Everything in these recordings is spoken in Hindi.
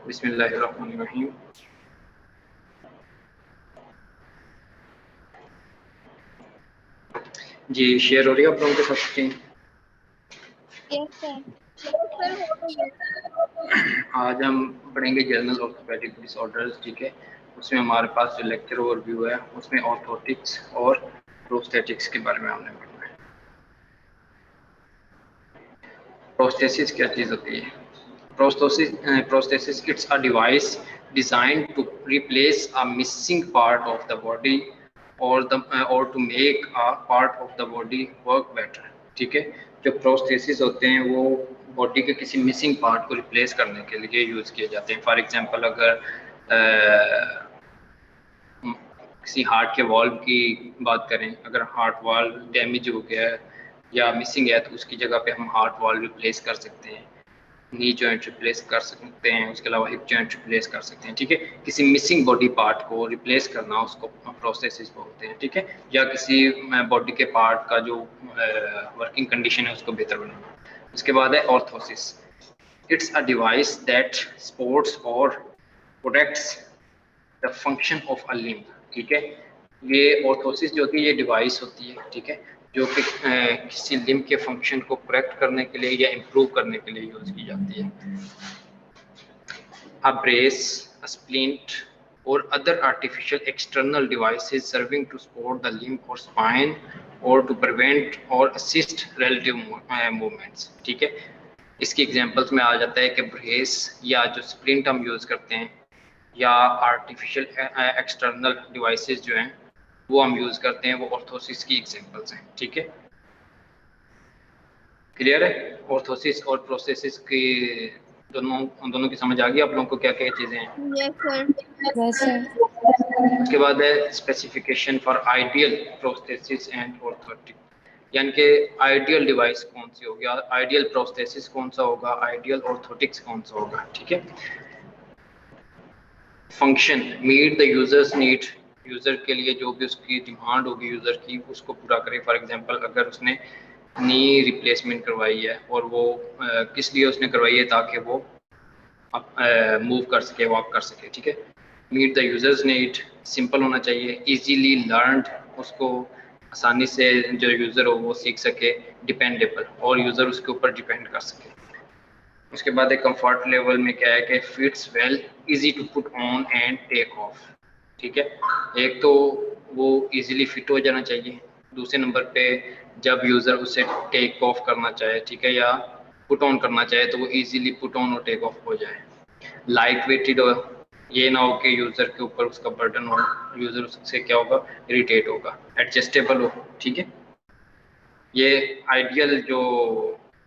बिस्मिल्लाहिर्रहमानिर्रहीम। जी शेयर हो रही है आप लोगों के साथ स्क्रीन? आज हम पढ़ेंगे जर्नल ऑर्थोपेडिक डिसऑर्डर्स, ठीक है। उसमें हमारे पास जो लेक्चर ओवरव्यू है उसमें ऑर्थोटिक्स और प्रोस्थेटिक्स के बारे में हमने पढ़ना है। प्रोस्थेसिस क्या चीज़ होती है? Prosthesis it's a device designed to replace a missing part of the body और to make a part of the body work better, ठीक है। जो प्रोस्थेसिस होते हैं वो बॉडी के किसी मिसिंग पार्ट को रिप्लेस करने के लिए यूज़ किए जाते हैं। फॉर एग्जांपल अगर किसी हार्ट के वाल्व की बात करें, अगर हार्ट वाल्व डैमेज हो गया है या मिसिंग है तो उसकी जगह पे हम हार्ट वाल्व रिप्लेस कर सकते हैं, नी जॉइंट रिप्लेस कर सकते हैं, उसके अलावा हिप जॉइंट रिप्लेस कर सकते हैं, ठीक है। किसी मिसिंग बॉडी पार्ट को रिप्लेस करना उसको प्रोस्थेसिस बोलते हैं, ठीक है। या किसी बॉडी के पार्ट का जो वर्किंग कंडीशन है उसको बेहतर बनाना। उसके बाद है orthosis. It's a device that supports और protects the function of a limb, ठीक है। ये ऑर्थोसिस जो होती है ये डिवाइस होती है, ठीक है, जो कि किसी लिम्ब के फंक्शन को करेक्ट करने के लिए या इम्प्रूव करने के लिए यूज की जाती है। A brace, a splint, or other artificial external devices serving to support the limb or spine or to prevent or assist relative movements, ठीक है। इसकी एग्जांपल्स में आ जाता है कि ब्रेस या जो स्प्लिंट हम यूज करते हैं या आर्टिफिशियल एक्सटर्नल डिवाइसेस जो हैं वो हम यूज करते हैं, वो ऑर्थोसिस की एग्जांपल्स हैं, ठीक है। क्लियर है? ऑर्थोसिस और प्रोस्थेसिस की दोनों की समझ आ गई आप लोगों को क्या क्या चीजें हैं? Yes sir. उसके बाद है specification for ideal prosthesis and orthotic, यानी कि आइडियल डिवाइस कौन सी होगी, आइडियल प्रोस्थेसिस कौन सा होगा, आइडियल ऑर्थोटिक्स कौन सा होगा, ठीक है। Function meet the users need, user के लिए जो भी उसकी डिमांड होगी यूजर की उसको पूरा करे। फॉर एग्जांपल अगर उसने नी रिप्लेसमेंट करवाई है और वो किस लिए उसने करवाई है, ताकि वो मूव कर सके, वॉक कर सके, ठीक है। Meet the users need, simple होना चाहिए, इजीली लर्नड, उसको आसानी से जो यूज़र हो वो सीख सके, डिपेंडेबल और यूज़र उसके ऊपर डिपेंड कर सके। उसके बाद एक कंफर्ट लेवल में क्या है कि fits well, easy to put on and take off, ठीक है। एक तो वो इजीली फिट हो जाना चाहिए, दूसरे नंबर पे जब यूज़र उसे टेक ऑफ करना चाहे, ठीक है, या पुट ऑन करना चाहे तो वो इजीली पुट ऑन और टेक ऑफ हो जाए। लाइट वेटेड हो, ये ना हो कि यूज़र के ऊपर उसका बर्डन हो, यूज़र उससे क्या होगा, इरिटेट होगा। एडजस्टेबल हो, ठीक है। ये आइडियल जो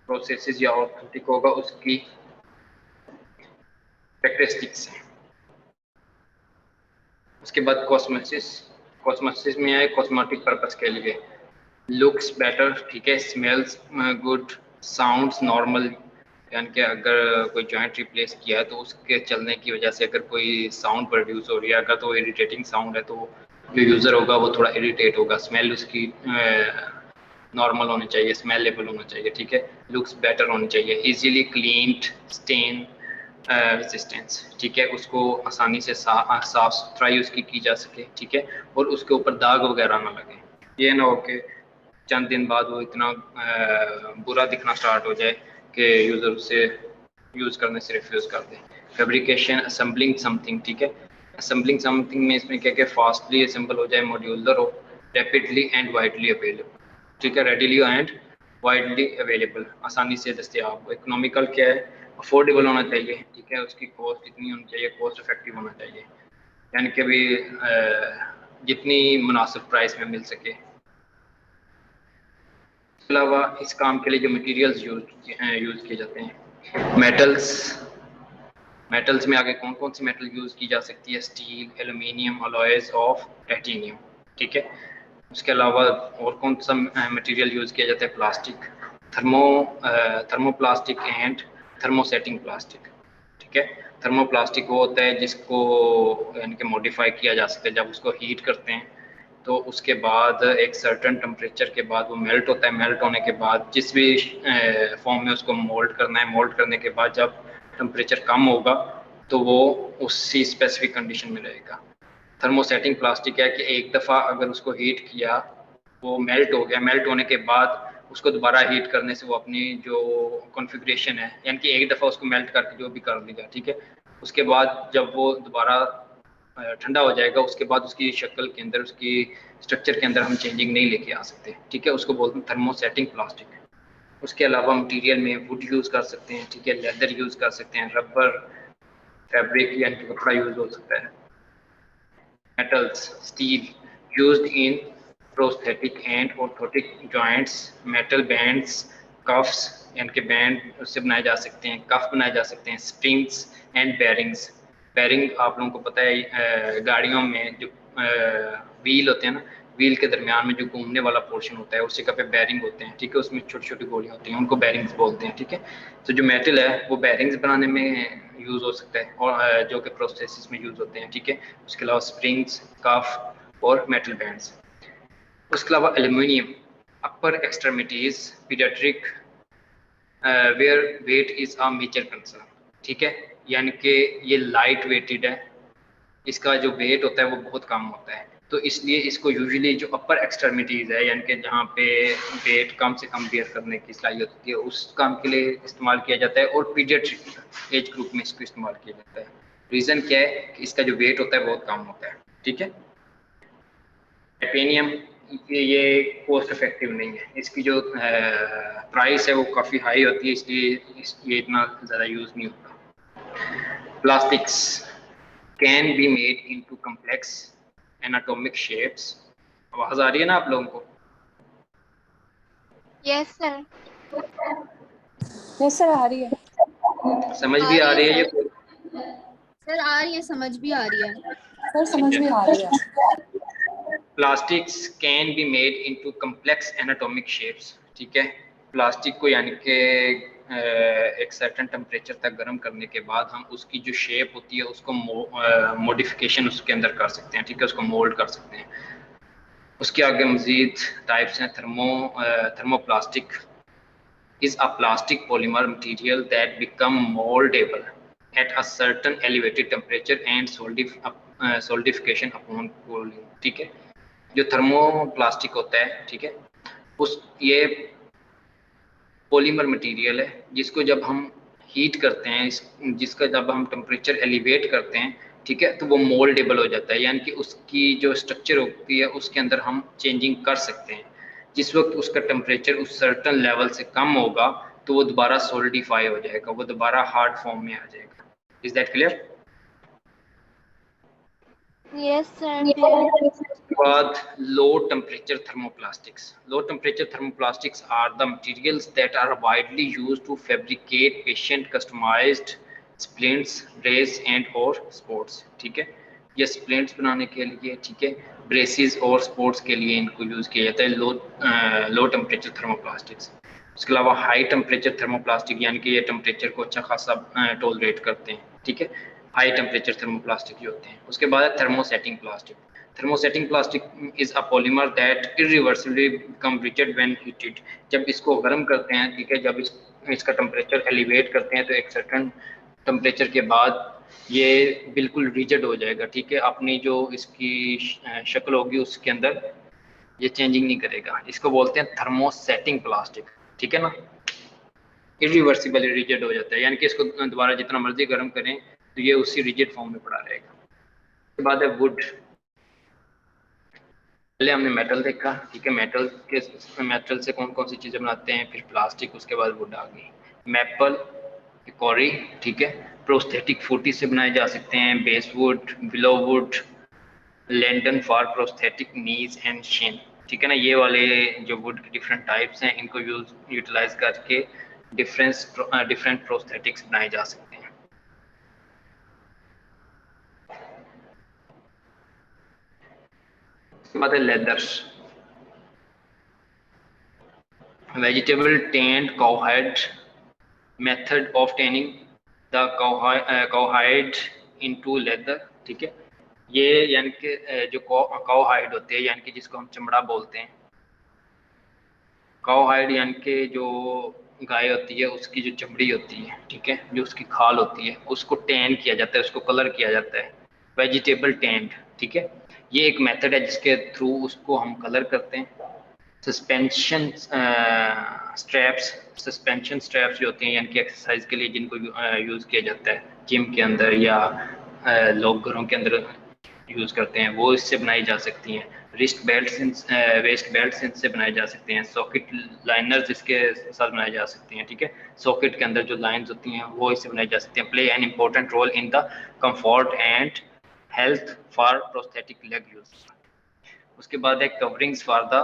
प्रोसेसेस या ऑर्थोटिक होगा उसकी कैरेक्टरिस्टिक्स हैं। उसके बाद कॉस्मेटिक्स, कॉस्मेटिक्स में है कॉस्मेटिक पर्पस के लिए, लुक्स बेटर, ठीक है, स्मेल्स गुड, साउंड्स नॉर्मल, यानी कि अगर कोई जॉइंट रिप्लेस किया है तो उसके चलने की वजह से अगर कोई साउंड प्रोड्यूस हो रही है, अगर तो इरिटेटिंग साउंड है तो जो यूज़र होगा वो थोड़ा इरिटेट होगा। स्मेल उसकी नॉर्मल होनी चाहिए, स्मेलेबल होना चाहिए, ठीक है। लुक्स बेटर होनी चाहिए, इजीली क्लीन्ड, स्टेन रेजिस्टेंस, ठीक है, उसको आसानी से साफ सुथराई उसकी की जा सके, ठीक है, और उसके ऊपर दाग वगैरह ना लगे। ये ना हो कि चंद दिन बाद वो इतना बुरा दिखना स्टार्ट हो जाए कि यूज़र उसे यूज़ करने से रिफ्यूज़ कर दे। फैब्रिकेशन, असेंबलिंग समथिंग, ठीक है। असेंबलिंग समथिंग में इसमें क्या क्या, फास्टली असेंबल हो जाए, मॉड्यूलर हो, रैपिडली एंड वाइडली अवेलेबल, ठीक है, रेडिली एंड वाइडली अवेलेबल, आसानी से दस्तियाब हो। इकोनॉमिकल क्या है, अफोर्डेबल होना चाहिए, ठीक है, उसकी कॉस्ट इतनी होनी चाहिए, कॉस्ट इफेक्टिव होना चाहिए, यानी कि भी जितनी मुनासिब प्राइस में मिल सके। इसके अलावा इस काम के लिए जो मटेरियल्स यूज़ किए जाते हैं, मेटल्स में आगे कौन कौन सी मेटल यूज़ की जा सकती है, steel, aluminium, alloys of titanium, ठीक है। उसके अलावा और कौन सा मटेरियल यूज़ किया जाता है, plastic, thermoplastic and thermosetting plastic, ठीक है। थर्मोप्लास्टिक वो होता है जिसको यानी कि मॉडिफाई किया जा सकता है, जब उसको हीट करते हैं तो उसके बाद एक सर्टेन टेम्परेचर के बाद वो मेल्ट होता है, मेल्ट होने के बाद जिस भी फॉर्म में उसको मोल्ड करना है, मोल्ड करने के बाद जब टेम्परेचर कम होगा तो वो उसी स्पेसिफिक कंडीशन में रहेगा। थर्मोसेटिंग प्लास्टिक है कि एक दफ़ा अगर उसको हीट किया, वो मेल्ट हो गया, मेल्ट होने के बाद उसको दोबारा हीट करने से वो अपनी जो कॉन्फ़िगरेशन है, यानी कि एक दफ़ा उसको मेल्ट करके जो भी कर दिया, ठीक है, उसके बाद जब वो दोबारा ठंडा हो जाएगा, उसके बाद उसकी शक्ल के अंदर, उसकी स्ट्रक्चर के अंदर हम चेंजिंग नहीं लेके आ सकते, ठीक है, उसको बोलते हैं थर्मोसेटिंग प्लास्टिक। उसके अलावा मटेरियल में वुड यूज़ कर सकते हैं, ठीक है, लेदर यूज़ कर सकते हैं, रबर, फैब्रिक यानी कि कपड़ा यूज़ हो सकता है, metals, steel used in prosthetic and orthotic joints, metal bands, cuffs यानी कि बैंड उससे बनाए जा सकते हैं, कफ बनाए जा सकते हैं, स्प्रिंग्स एंड बेरिंग्स। बेरिंग आप लोगों को पता है गाड़ियों में जो व्हील होते हैं ना, व्हील के दरमियान में जो घूमने वाला पोर्शन होता है उस जगह पे बेरिंग होते हैं, ठीक है, उसमें छोटी छोटी गोलियां होती हैं, उनको बेरिंग्स बोलते हैं, ठीक है। तो जो मेटल है वो बेरिंग्स बनाने में यूज़ हो सकता है और जो कि प्रोसेसेस में यूज़ होते हैं, ठीक है। उसके अलावा स्प्रिंग्स, कफ और मेटल बैंड्स। उसके अलावा aluminium upper extremities paediatric where weight is a major concern, ठीक है, यानी कि ये लाइट वेटेड है, इसका जो वेट होता है वो बहुत कम होता है, तो इसलिए इसको यूजुअली जो अपर एक्सट्रीमिटीज़ है, यानी कि जहाँ पे वेट कम से कम बेयर करने की सलाहियत होती है, उस काम के लिए इस्तेमाल किया जाता है, और पीडियाट्रिक एज ग्रुप में इसको इस्तेमाल किया जाता है। रीज़न क्या है कि इसका जो वेट होता है बहुत कम होता है, ठीक है। टाइटेनियम ये कॉस्ट इफेक्टिव नहीं है, इसकी जो प्राइस है वो काफ़ी हाई होती है, इसलिए ये इतना ज़्यादा यूज़ नहीं होता। Plastics can be made into complex anatomic shapes. आवाज़ आ रही है ना आप लोगों को? Yes sir. यस सर, आ रही है। समझ आ भी आ रही है रही है सर। ये? सर आ रही है, समझ भी आ रही है। सर समझ में आ रही है। Plastics can be made into complex anatomic shapes, ठीक है। प्लास्टिक को यानी कि एक सर्टेन टेम्परेचर तक गर्म करने के बाद हम उसकी जो शेप होती है उसको मॉडिफिकेशन उसके अंदर कर सकते हैं, ठीक है, उसको मोल्ड कर सकते हैं। उसके आगे मजीद टाइप्स हैं। Thermoplastic is a plastic polymer material that become moldable at a certain elevated temperature and solidification upon cooling, ठीक है। जो थर्मोप्लास्टिक होता है, ठीक है, उस ये पॉलीमर मटेरियल है जिसको जब हम हीट करते हैं, जिसका जब हम टेम्परेचर एलिवेट करते हैं, ठीक है, तो वो मोल्डेबल हो जाता है, यानी कि उसकी जो स्ट्रक्चर होती है उसके अंदर हम चेंजिंग कर सकते हैं। जिस वक्त उसका टेम्परेचर उस सर्टन लेवल से कम होगा तो वो दोबारा सोलिडिफाई हो जाएगा, वो दोबारा हार्ड फॉर्म में आ जाएगा। Is that clear? Yes sir, clear. बाद low temperature thermoplastics. Low temperature thermoplastics are the materials that are widely used to fabricate patient customized splints, braces and or sports, ठीक है। ये स्प्लिंट्स बनाने के लिए, ठीक है, ब्रेसेस और स्पोर्ट्स के लिए इनको यूज़ किया जाता है लो टेम्परेचर थर्मोप्लास्टिक्स। उसके अलावा हाई टेम्परेचर थर्मोप्लास्टिक यानी कि ये टेम्परेचर को अच्छा खासा टॉलरेट करते हैं, ठीक है, हाई टेम्परेचर थर्मोप्लास्टिक जो होते हैं। उसके बाद है thermosetting plastic. Thermosetting plastic is a polymer that irreversibly become rigid when heated. जब इसको गर्म करते हैं, ठीक है, जब इसका टेम्परेचर एलिवेट करते हैं तो एक सर्टेन टेम्परेचर के बाद ये बिल्कुल रिजिड हो जाएगा, ठीक है, अपनी जो इसकी शक्ल होगी उसके अंदर ये चेंजिंग नहीं करेगा। इसको बोलते हैं थर्मोसेटिंग प्लास्टिक, ठीक है ना। इरिवर्सिबली रिजिड हो जाता है, यानी कि इसको दोबारा जितना मर्जी गर्म करें तो ये उसी रिजिड फॉर्म में पड़ा रहेगा। उसके बाद है वुड। पहले हमने मेटल देखा, ठीक है, मेटल से कौन कौन सी चीज़ें बनाते हैं, फिर प्लास्टिक, उसके बाद वुड आ गई। मैपल, हिकॉरी, ठीक है, प्रोस्थेटिक फूटी से बनाए जा सकते हैं, basswood, willowwood, linden for prosthetic knees and shin, ठीक है ना। ये वाले जो वुड के डिफरेंट टाइप्स हैं इनको यूटिलाइज करके डिफरेंट प्रोस्थेटिक्स बनाए जा सकते हैं। उसके बाद है leather. Vegetable tanned cowhide method of tanning the cowhide into leather, ठीक है। ये यानी कि जो cowhide होते हैं, यानी कि जिसको हम चमड़ा बोलते हैं, cowhide यानी कि जो गाय होती है उसकी जो चमड़ी होती है, ठीक है, जो उसकी खाल होती है उसको टैन किया जाता है, उसको कलर किया जाता है, वेजिटेबल टैंड, ठीक है। ये एक मेथड है जिसके थ्रू उसको हम कलर करते हैं। सस्पेंशन स्ट्रैप्स, सस्पेंशन स्ट्रैप्स जो होती हैं यानी कि एक्सरसाइज के लिए जिनको यूज़ किया जाता है जिम के अंदर या लोग घरों के अंदर यूज़ करते हैं, वो इससे बनाई जा सकती हैं। रिस्ट बेल्ट, वेस्ट बेल्ट इनसे बनाए जा सकते हैं। सॉकेट लाइनर्स इसके साथ बनाए जा सकते हैं, ठीक है। सॉकेट के अंदर जो लाइंस होती हैं वो इससे बनाई जा सकती हैं। Play an important role in the comfort and health for prosthetic leg use. उसके बाद है coverings for the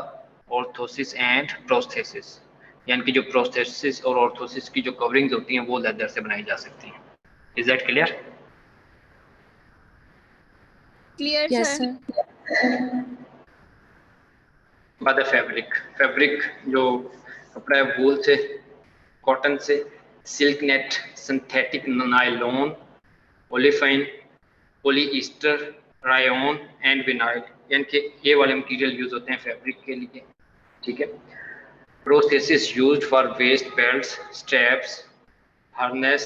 orthosis and prosthesis, यानी कि जो प्रोस्थेसिस और ऑर्थोसिस की जो कवरिंग्स होती हैं वो लेदर से बनाई जा सकती हैं। Is that clear? Clear yes sir. Sir. बाद फैब्रिक, फैब्रिक जो कपड़ा है वूल से, कॉटन से, silk net, synthetic nylon, olefin, polyester, rayon and vinyl, यानी कि ये वाले मटेरियल यूज होते हैं फैब्रिक के लिए, ठीक है। Processes used for waist belts, straps, harness,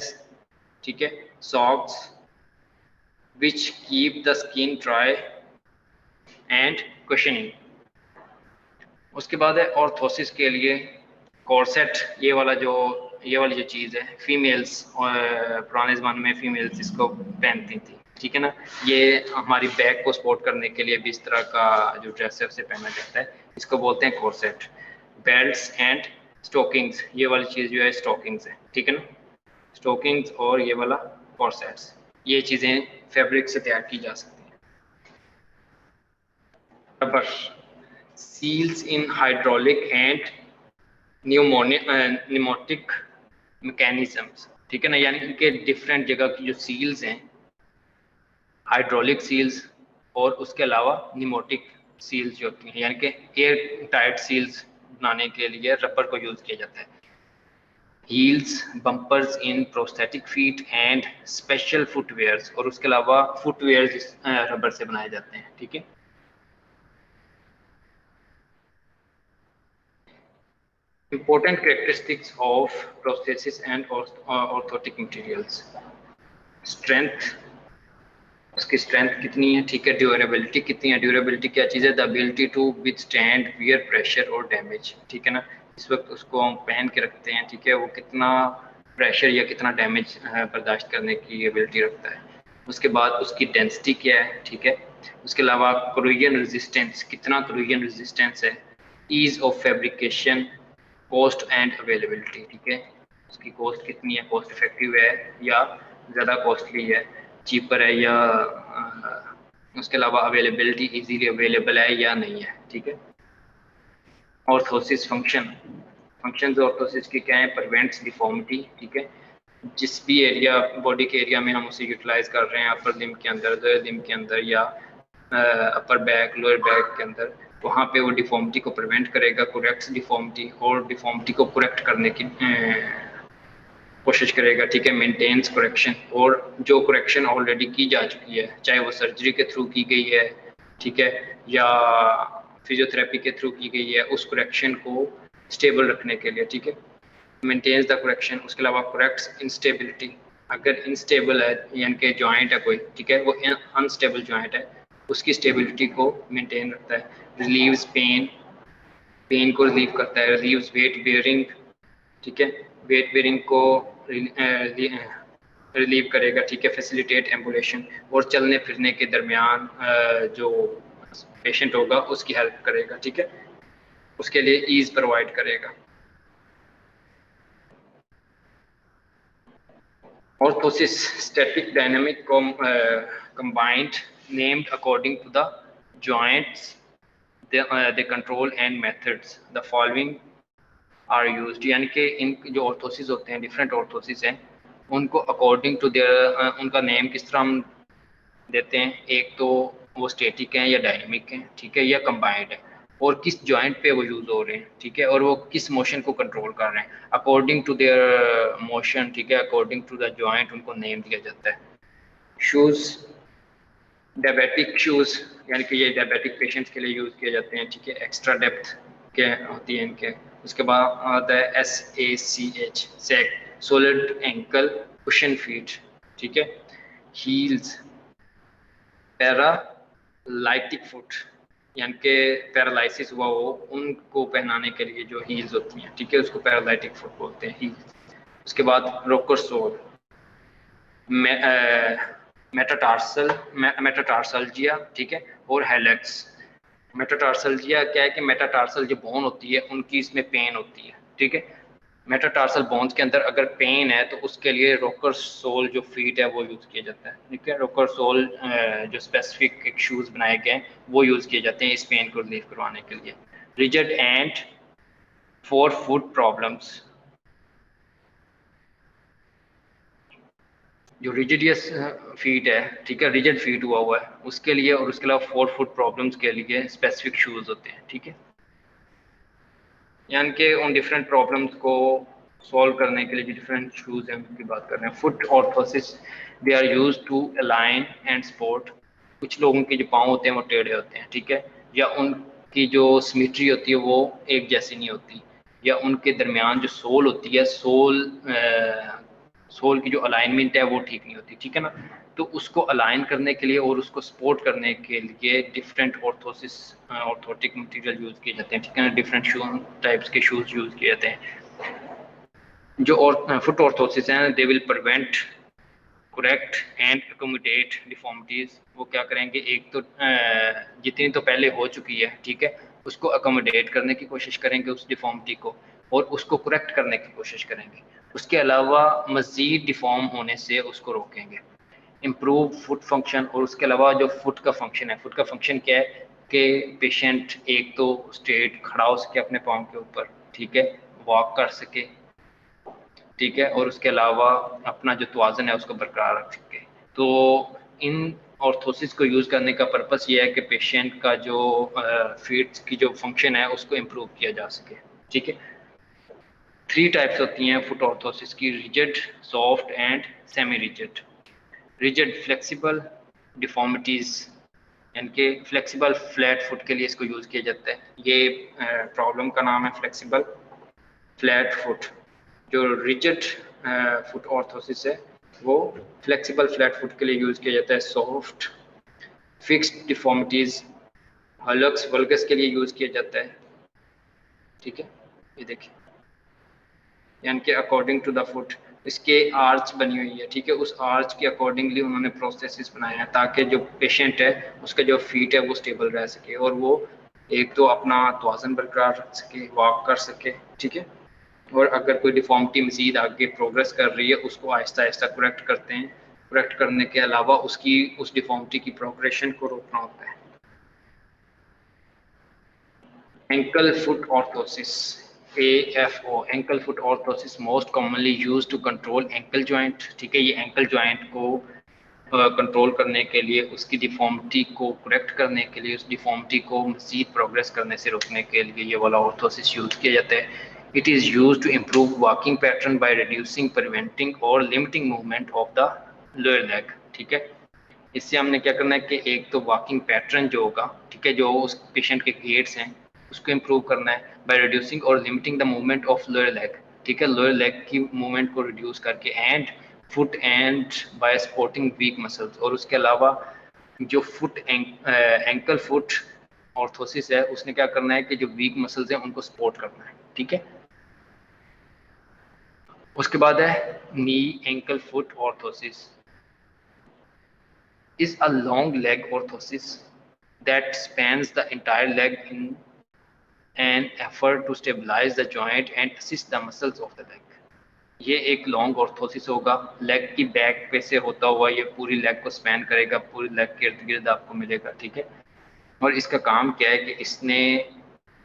ठीक है, socks which keep the skin dry and cushioning. उसके बाद है ऑर्थोसिस के लिए कॉर्सेट, ये वाली जो चीज़ है फीमेल्स, पुराने ज़माने में फीमेल्स इसको पहनती थी, ठीक है ना। ये हमारी बैक को सपोर्ट करने के लिए भी इस तरह का जो ड्रेस है उसे पहना जाता है, इसको बोलते हैं कॉर्सेट। बेल्ट्स एंड स्टॉकिंग्स, ये वाली चीज़ जो है स्टॉकिंग्स है, ठीक है ना। स्टॉकिंग्स और ये वाला कॉर्सेट्स, ये चीज़ें फैब्रिक से तैयार की जा सकती हैं। Rubber, seals in hydraulic and pneumatic mechanisms, ठीक है ना, यानी इनके डिफरेंट जगह की जो सील्स हैं, हाइड्रोलिक सील्स और उसके अलावा न्यूमेटिक सील्स जो होती हैं, यानी कि एयर टाइट सील्स बनाने के लिए रबर को यूज किया जाता है। Heels, bumpers in prosthetic feet and special footwears, और उसके अलावा फुटवेयर्स रबर से बनाए जाते हैं, ठीक है। Important characteristics of prosthesis and orthotic materials. Strength, उसकी स्ट्रेंथ कितनी है, ठीक है। ड्यूरेबिलिटी कितनी है, ड्यूरेबिलिटी क्या चीज़ है, the ability to withstand wear, pressure और डैमेज, ठीक है ना। इस वक्त उसको हम पहन के रखते हैं, ठीक है, वो कितना प्रेशर या कितना डैमेज बर्दाश्त करने की एबिलिटी रखता है। उसके बाद उसकी डेंसिटी क्या है, ठीक है। उसके अलावा कोरोजन रेजिस्टेंस, कितना कोरोजन रेजिस्टेंस है। Ease of fabrication, cost and availability, ठीक है, उसकी कॉस्ट कितनी है, कॉस्ट इफेक्टिव है या ज़्यादा कॉस्टली है, चीपर है या उसके अलावा अवेलेबिलिटी इजीली अवेलेबल है या नहीं है, ठीक है। ऑर्थोसिस फंक्शन, फंक्शंस ऑर्थोसिस की क्या है, प्रिवेंट्स डिफॉर्मिटी, ठीक है। जिस भी एरिया बॉडी के एरिया में हम उसे यूटिलाइज कर रहे हैं, अपर लिम्ब के अंदर, लोअर लिम्ब के अंदर या अपर बैक लोअर बैक के अंदर, वहाँ पे वो डिफॉर्मिटी को प्रिवेंट करेगा, करेक्ट डिफॉर्मिटी और डिफॉर्मिटी को करेक्ट करने की कोशिश करेगा, ठीक है। मेंटेन्स करेक्शन, और जो करेक्शन ऑलरेडी की जा चुकी है, चाहे वो सर्जरी के थ्रू की गई है, ठीक है, या फिजियोथेरेपी के थ्रू की गई है, उस करेक्शन को स्टेबल रखने के लिए, ठीक है। मेंटेन्स द करेक्शन, उसके अलावा करेक्ट्स इंस्टेबिलिटी, अगर इंस्टेबल है यानी कि जॉइंट है कोई, ठीक है, वो अनस्टेबल जॉइंट है, उसकी स्टेबिलिटी को मेंटेन रखता है। रिलीव्स पेन, पेन को रिलीव करता है। रिलीव्स वेट बेयरिंग, ठीक है, वेट बेयरिंग को रिलीव करेगा, ठीक है। फैसिलिटेट एम्बुलेशन, और चलने फिरने के दरमियान जो पेशेंट होगा उसकी हेल्प करेगा, ठीक है, उसके लिए ईज प्रोवाइड करेगा। Orthosis, static dynamic combined, named according to the joints, the control and methods. The following are used, यानी कि इन जो ऑर्थोसिस होते हैं, डिफरेंट ऑर्थोसिस हैं, उनको अकॉर्डिंग टू देयर उनका नेम किस तरह हम देते हैं। एक तो वो स्टैटिक हैं या डायनेमिक हैं, ठीक है, या कंबाइंड है, और किस जॉइंट पे वो यूज हो रहे हैं, ठीक है, और वो किस मोशन को कंट्रोल कर रहे हैं, अकॉर्डिंग टू देयर मोशन, ठीक है, अकॉर्डिंग टू द जॉइंट उनको नेम दिया जाता है। शूज, डायबिटिक शूज, यानी कि ये डायबिटिक पेशेंट्स के लिए यूज किए जाते हैं, ठीक है। एक्स्ट्रा डेप्थ, के होती है इनके। उसके बाद आता है SACH SACH, solid ankle cushion feet, ठीक है। हील्स, पैरालाइटिक फुट, यानी कि पैरालिसिस हुआ हो उनको पहनाने के लिए जो हील्स होती हैं, ठीक है, उसको पैरालाइटिक फुट बोलते हैं हील्स। उसके बाद रोकर सोल, मेटाटार्सल्जिया, ठीक है, और हेलेक्स। मेटाटार्सल्जिया क्या है कि मेटाटार्सल जो बोन होती है उनकी इसमें पेन होती है, ठीक है। मेटाटार्सल बोन्स के अंदर अगर पेन है तो उसके लिए रोकर सोल जो फीट है वो यूज़ किया जाता है, ठीक है। रोकर सोल जो स्पेसिफिक एक शूज़ बनाए गए हैं वो यूज़ किए जाते हैं इस पेन को रिलीव करवाने के लिए। Rigid and for foot problems, जो रिजिडियस फीट है, ठीक है, रिजिड फीट हुआ है उसके लिए, और उसके अलावा 4 फुट प्रॉब्लम्स के लिए स्पेसिफिक शूज़ होते हैं, ठीक है। यानी कि उन डिफरेंट प्रॉब्लम्स को सॉल्व करने के लिए जो डिफरेंट शूज़ हैं उनकी बात कर रहे हैं। Foot orthosis, they are use to align and support. कुछ लोगों के जो पाँव होते हैं वो टेढ़े होते हैं, ठीक है, या उनकी जो सिमेट्री होती है वो एक जैसी नहीं होती, या उनके दरमियान जो सोल होती है, सोल की जो अलाइनमेंट है वो ठीक नहीं होती, ठीक है ना। तो उसको अलाइन करने के लिए और उसको सपोर्ट करने के लिए different orthosis orthotic material use किए जाते हैं, ठीक है ना। डिफरेंट शू टाइप्स के शूज़ यूज़ किए जाते हैं। जो फुट ऑर्थोसिस हैं, they will prevent, correct and accommodate deformities. वो क्या करेंगे, एक तो जितनी तो पहले हो चुकी है, ठीक है, उसको अकोमोडेट करने की कोशिश करेंगे उस डिफॉर्मिटी को, और उसको करेक्ट करने की कोशिश करेंगे। उसके अलावा मज़ीद डिफॉर्म होने से उसको रोकेंगे। इम्प्रूव फुट फंक्शन, और उसके अलावा जो फुट का फंक्शन है, फुट का फंक्शन क्या है कि पेशेंट एक तो स्ट्रेट खड़ा हो सके अपने पाँव के ऊपर, ठीक है, वॉक कर सके, ठीक है, और उसके अलावा अपना जो तवाज़न है उसको बरकरार रख सके। तो इन ऑर्थोसिस को यूज़ करने का पर्पस ये है कि पेशेंट का जो फीट की जो फंक्शन है उसको इम्प्रूव किया जा सके, ठीक है। 3 टाइप्स होती हैं फुट ऑर्थोसिस की, rigid, soft and semi rigid. Rigid flexible deformities, यानी कि फ्लेक्सिबल फ्लैट फुट के लिए इसको यूज़ किया जाता है। ये प्रॉब्लम का नाम है फ्लेक्सिबल फ्लैट फुट। जो रिजिड फुट ऑर्थोसिस है वो फ्लेक्सिबल फ्लैट फुट के लिए यूज़ किया जाता है। सॉफ्ट फिक्स्ड डिफॉर्मिटीज़ हलक्स वल्गस के लिए यूज़ किया जाता है, ठीक है। ये देखिए, यानी कि अकॉर्डिंग टू द फुट इसके आर्च बनी हुई है, ठीक है, उस आर्च के अकॉर्डिंगली उन्होंने प्रोसेसेस बनाए हैं ताकि जो पेशेंट है उसका जो फीट है वो स्टेबल रह सके, और वो एक तो अपना तवाज़न बरकरार रख सके, वॉक कर सके, ठीक है। और अगर कोई डिफॉर्मिटी मज़ीद आगे प्रोग्रेस कर रही है उसको आहिस्ता आहिस्ता करेक्ट करते हैं। करेक्ट करने के अलावा उसकी उस डिफॉर्मिटी की प्रोग्रेशन को रोकना होता है। Ankle foot orthosis, AFO, ankle foot orthosis most commonly use to control ankle joint, ठीक है। ये एंकल जॉइंट को कंट्रोल करने के लिए, उसकी डिफॉर्मिटी को करेक्ट करने के लिए, उस डिफॉर्मिटी को मज़ीद प्रोग्रेस करने से रोकने के लिए ये वाला ऑर्थोसिस यूज़ किया जाता है। It is use to improve walking pattern by reducing, preventing और limiting movement of the lower leg, ठीक है। इससे हमने क्या करना है कि एक तो वॉकिंग पैटर्न जो होगा, ठीक है, जो उस पेशेंट के गेट्स हैं उसको इम्प्रूव करना है बाय रिड्यूसिंग और limiting the movement of lower leg, ठीक है, लोअर लेग की मूवमेंट को रिड्यूस करके, and foot and bye supporting week muscles. और उसके अलावा जो फुट एंकल फुट ऑर्थोसिस है उसने क्या करना है कि जो वीक मसल्स हैं उनको सपोर्ट करना है, ठीक है। उसके बाद है knee ankle foot orthosis, is a long leg orthosis that spans the entire leg in an effort to stabilize the joint and assist the muscles of the leg. ये एक लॉन्ग ऑर्थोसिस होगा, लेग की बैक पे से होता हुआ ये पूरी लेग को स्पैन करेगा, पूरी लेग के इर्द गिर्द आपको मिलेगा, ठीक है। और इसका काम क्या है कि इसने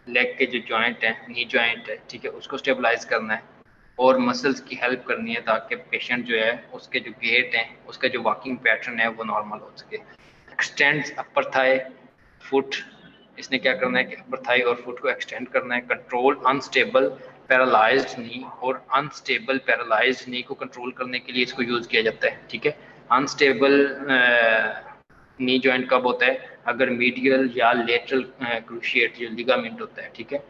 लेग के जो जॉइंट है, नी जॉइंट है, ठीक है, उसको स्टेबलाइज करना है और मसल्स की हेल्प करनी है ताकि पेशेंट जो है उसके जो गेट हैं, उसका जो वॉकिंग पैटर्न है वो नॉर्मल हो सके। एक्सटेंड्स अपर थाई फुट, इसने क्या करना है कि अपर थाई और फुट को एक्सटेंड करना है। कंट्रोल अनस्टेबल पैरालाइज्ड नी, और अनस्टेबल पैरालाइज्ड नी को कंट्रोल करने के लिए इसको यूज़ किया जाता है, ठीक है। अनस्टेबल नी जॉइंट कब होता है, अगर मीडियल या लेटरल क्रूशिएट जो लिगामेंट होता है, ठीक है,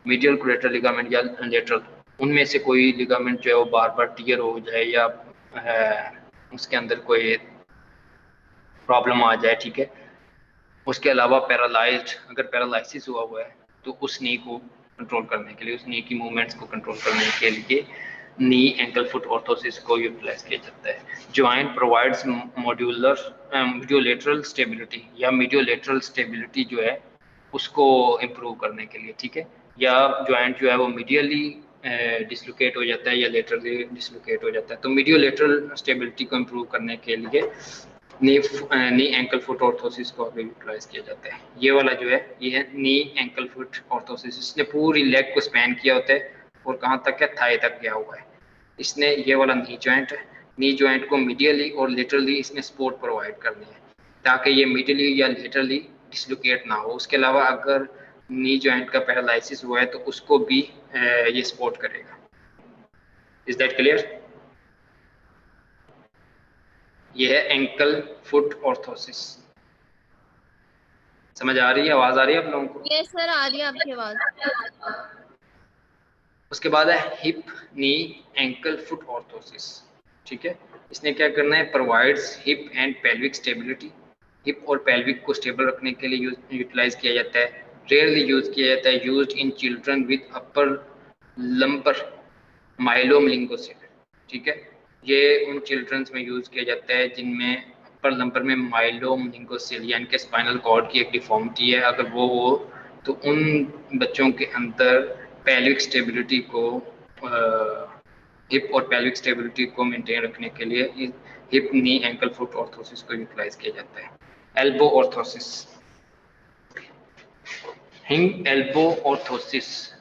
मीडियल कोलेटरल लिगामेंट या लेटरल, उनमें से कोई लिगामेंट जो है वो बार बार टियर हो जाए या उसके अंदर कोई प्रॉब्लम आ जाए, ठीक है। उसके अलावा पैरालाइज्ड, अगर पैरालिसिस हुआ हुआ है तो उस नी को कंट्रोल करने के लिए, उस नी की मूवमेंट्स को कंट्रोल करने के लिए नी एंकल फुट ऑर्थोसिस को यूटिलाइज किया जाता है। जॉइंट प्रोवाइड्स मीडियोलेटरल स्टेबिलिटी या मीडियोलेटरल स्टेबिलिटी जो है उसको इम्प्रूव करने के लिए, ठीक है। या जॉइंट जो है वो मीडियली डिसलोकेट हो जाता है या लेटरली डिसलोकेट हो जाता है, तो मीडियोलेटरल स्टेबिलिटी को इम्प्रूव करने के लिए नी एंकल फुट ऑर्थोसिस को यूटिलाइज किया जाता है। ये वाला जो है ये है नी एंकल फुट ऑर्थोसिस, इसने पूरी लेग को स्पैन किया होता है और कहाँ तक है, थाई तक गया हुआ है। इसने ये वाला नी जॉइंट है, नी जॉइंट को मीडियली और लेटरली इसने सपोर्ट प्रोवाइड करनी है ताकि ये मीडियली या लेटरली डिसलोकेट ना हो। उसके अलावा अगर नी जॉइंट का पैरालिसिस हुआ है तो उसको भी ये सपोर्ट करेगा। Is that clear? ये है एंकल फुट ऑर्थोसिस। समझ आ रही है? आवाज आ रही है आप लोगों को? यस सर, आ रही है आपकी आवाज। उसके बाद है हिप नी एंकल फुट ऑर्थोसिस, ठीक है। इसने क्या करना है, provides hip and pelvic stability, hip और पेल्विक को स्टेबल रखने के लिए यूटिलाइज किया जाता है। रेयरली यूज किया जाता है, used in children with upper lumbar myelomeningocele, ठीक है। ये उन चिल्ड्रंस में यूज किया जाता है जिनमें अपर लंबर में माइलोमलिंगोसिल यानी कि स्पाइनल कॉर्ड की एक डिफॉर्मिटी है, अगर वो हो तो उन बच्चों के अंदर पेल्विक स्टेबिलिटी को हिप और पेल्विक स्टेबिलिटी को मेंटेन रखने के लिए हिप नी एंकल फुट ऑर्थोसिस को यूटिलाइज किया जाता है। एल्बो ऑर्थोसिस, हिंग एल्बो ऑर्थोसिस,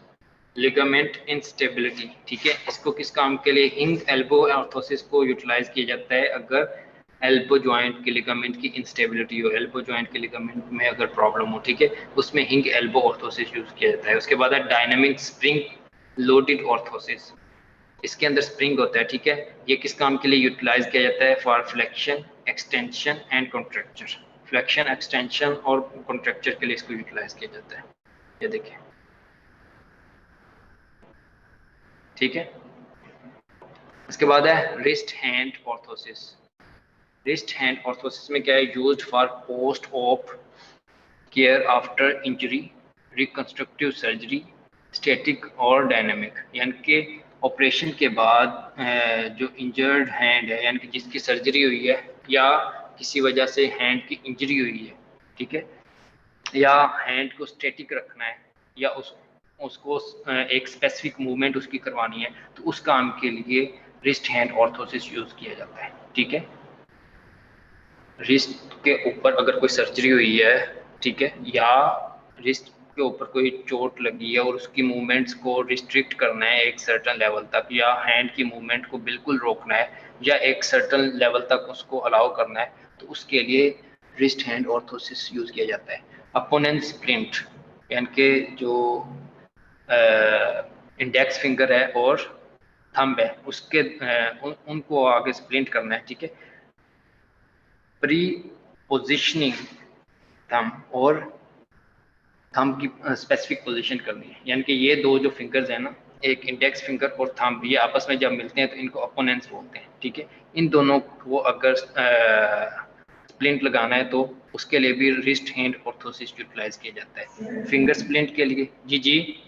लिगामेंट इंस्टेबिलिटी, ठीक है। इसको किस काम के लिए, हिंग एल्बो ऑर्थोसिस को यूटिलाइज किया जाता है अगर एल्बो जॉइंट के लिगामेंट की इंस्टेबिलिटी हो, एल्बो जॉइंट के लिगामेंट में अगर प्रॉब्लम हो, ठीक है, उसमें हिंग एल्बो ऑर्थोसिस यूज किया जाता है। उसके बाद है डायनामिक स्प्रिंग लोडेड ऑर्थोसिस, इसके अंदर स्प्रिंग होता है, ठीक है। ये किस काम के लिए यूटिलाइज किया जाता है, for flexion extension and contracture, flexion extension और कॉन्ट्रैक्चर के लिए इसको यूटिलाइज किया जाता है। ये देखिए, ठीक है। उसके बाद है wrist hand orthosis. Wrist hand orthosis में क्या है, used for post op care after injury, reconstructive surgery, static और डायनामिक, यानी कि ऑपरेशन के बाद जो इंजर्ड हैंड है यानी कि जिसकी सर्जरी हुई है या किसी वजह से हैंड की इंजरी हुई है, ठीक है, या हैंड को स्टैटिक रखना है या उसको एक स्पेसिफिक मूवमेंट उसकी करवानी है, तो उस काम के लिए रिस्ट हैंड ऑर्थोसिस यूज किया जाता है, ठीक है। रिस्ट के ऊपर अगर कोई सर्जरी हुई है, ठीक है, या रिस्ट के ऊपर कोई चोट लगी है और उसकी मूवमेंट्स को रिस्ट्रिक्ट करना है एक सर्टन लेवल तक, या हैंड की मूवमेंट को बिल्कुल रोकना है या एक सर्टन लेवल तक उसको अलाउ करना है, तो उसके लिए रिस्ट हैंड ऑर्थोसिस यूज किया जाता है। अपोनेंट स्प्लिंट, यानी कि जो इंडेक्स फिंगर है और थंब है उसके उनको आगे स्प्लिंट करना है, ठीक है। प्री पोजिशनिंग थंब और थंब की स्पेसिफिक पोजीशन करनी है, यानी कि ये दो जो फिंगर्स हैं ना, एक इंडेक्स फिंगर और थंब, ये आपस में जब मिलते हैं तो इनको अपोनेंट्स बोलते हैं, ठीक है। इन दोनों को अगर स्प्लिंट लगाना है तो उसके लिए भी रिस्ट हैंड ऑर्थोसिस यूटिलाइज किया जाता है। फिंगर स्प्लिंट के लिए जी जी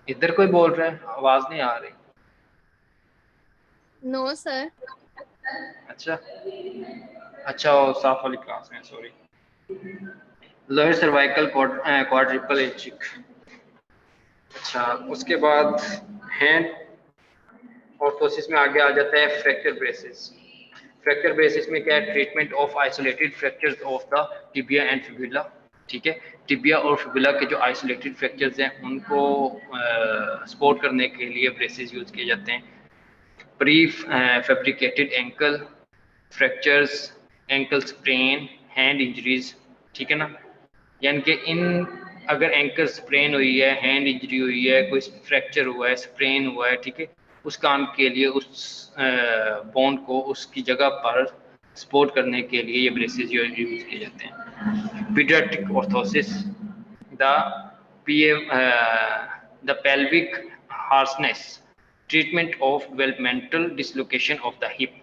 इधर कोई बोल रहा है, आवाज नहीं आ रही। No sir. अच्छा अच्छा, साफ वाली क्लास में, sorry. Lower cervical quadriplegic. अच्छा, उसके बाद हैंड ऑर्थोसिस में आगे आ जाता है फ्रैक्चर ब्रेसेस। फ्रैक्चर ब्रेसेस में क्या है, treatment of isolated fractures of the tibia and fibula, ठीक है। टिबिया और फिबुला के जो आइसोलेटेड फ्रैक्चर्स हैं उनको सपोर्ट करने के लिए ब्रेसेस यूज किए जाते हैं। Pre fabricated ankle fractures, ankle sprain, hand injuries, ठीक है ना, यानी कि इन अगर एंकर स्प्रेन हुई है, हैंड इंजरी हुई है, कोई फ्रैक्चर हुआ है, स्प्रेन हुआ है, ठीक है, उस काम के लिए उस बोन को उसकी जगह पर सपोर्ट करने के लिए ये ब्रेसेस यूज किए जाते हैं। Paediatric orthosis, the pelvic harness, treatment of developmental dislocation of the hip,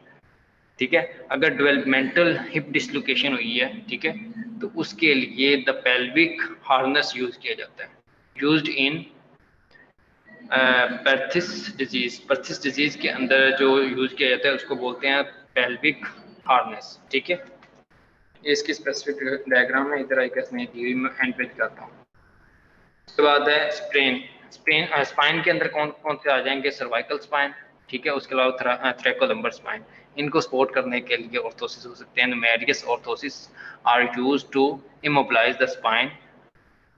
ठीक है, अगर डेवलपमेंटल हिप डिसलोकेशन हुई है, ठीक है, तो उसके लिए द पेल्विक हार्नेस यूज किया जाता है, यूज्ड इन पर्थिस डिजीज के अंदर जो यूज किया जाता है उसको बोलते हैं पेल्विक हार्नेस, ठीक है। ये इसकी स्पेसिफिक डायग्राम है, इधर आई कैसे दी हुई, मैं एंड पे दिखाता हूँ। उसके बाद है स्पाइन के अंदर कौन कौन से आ जाएंगे, सर्वाइकल स्पाइन, ठीक है, उसके अलावा थ्रैकोलम्बर स्पाइन, इनको सपोर्ट करने के लिए ऑर्थोसिस हो सकते हैं। Medius orthosis are used to immobilize the spine,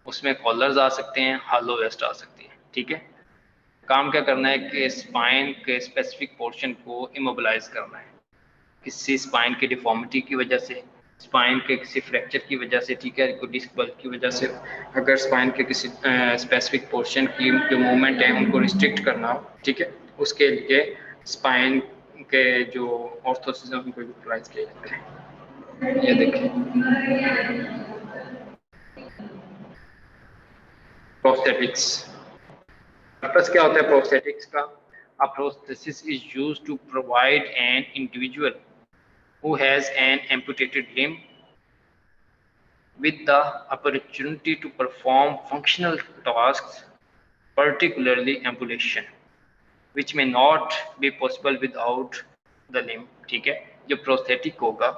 उसमें कॉलर्स आ सकते हैं, हॉलो वेस्ट आ सकती है, ठीक है। काम क्या करना है कि स्पाइन के स्पेसिफिक पोर्शन को इमोबिलाइज करना है, किसी स्पाइन की डिफॉर्मिटी की वजह से, स्पाइन के किसी फ्रैक्चर की वजह से, ठीक है, कोई डिस्क बल्क की वजह से, अगर स्पाइन के किसी स्पेसिफिक पोर्शन की जो मूवमेंट है उनको रिस्ट्रिक्ट करना हो, ठीक है, उसके लिए स्पाइन के जो ऑर्थोसिस है उनको यूटिलाइज किया जाता है। ये देखिए प्रोस्थेटिक्स, पर्पस क्या होता है प्रोस्थेटिक्स का? A prosthesis is used to provide an individual who has an amputated limb with the opportunity to perform functional tasks, particularly ambulation, which may not be possible without the limb, ठीक है। जो प्रोस्थेटिक होगा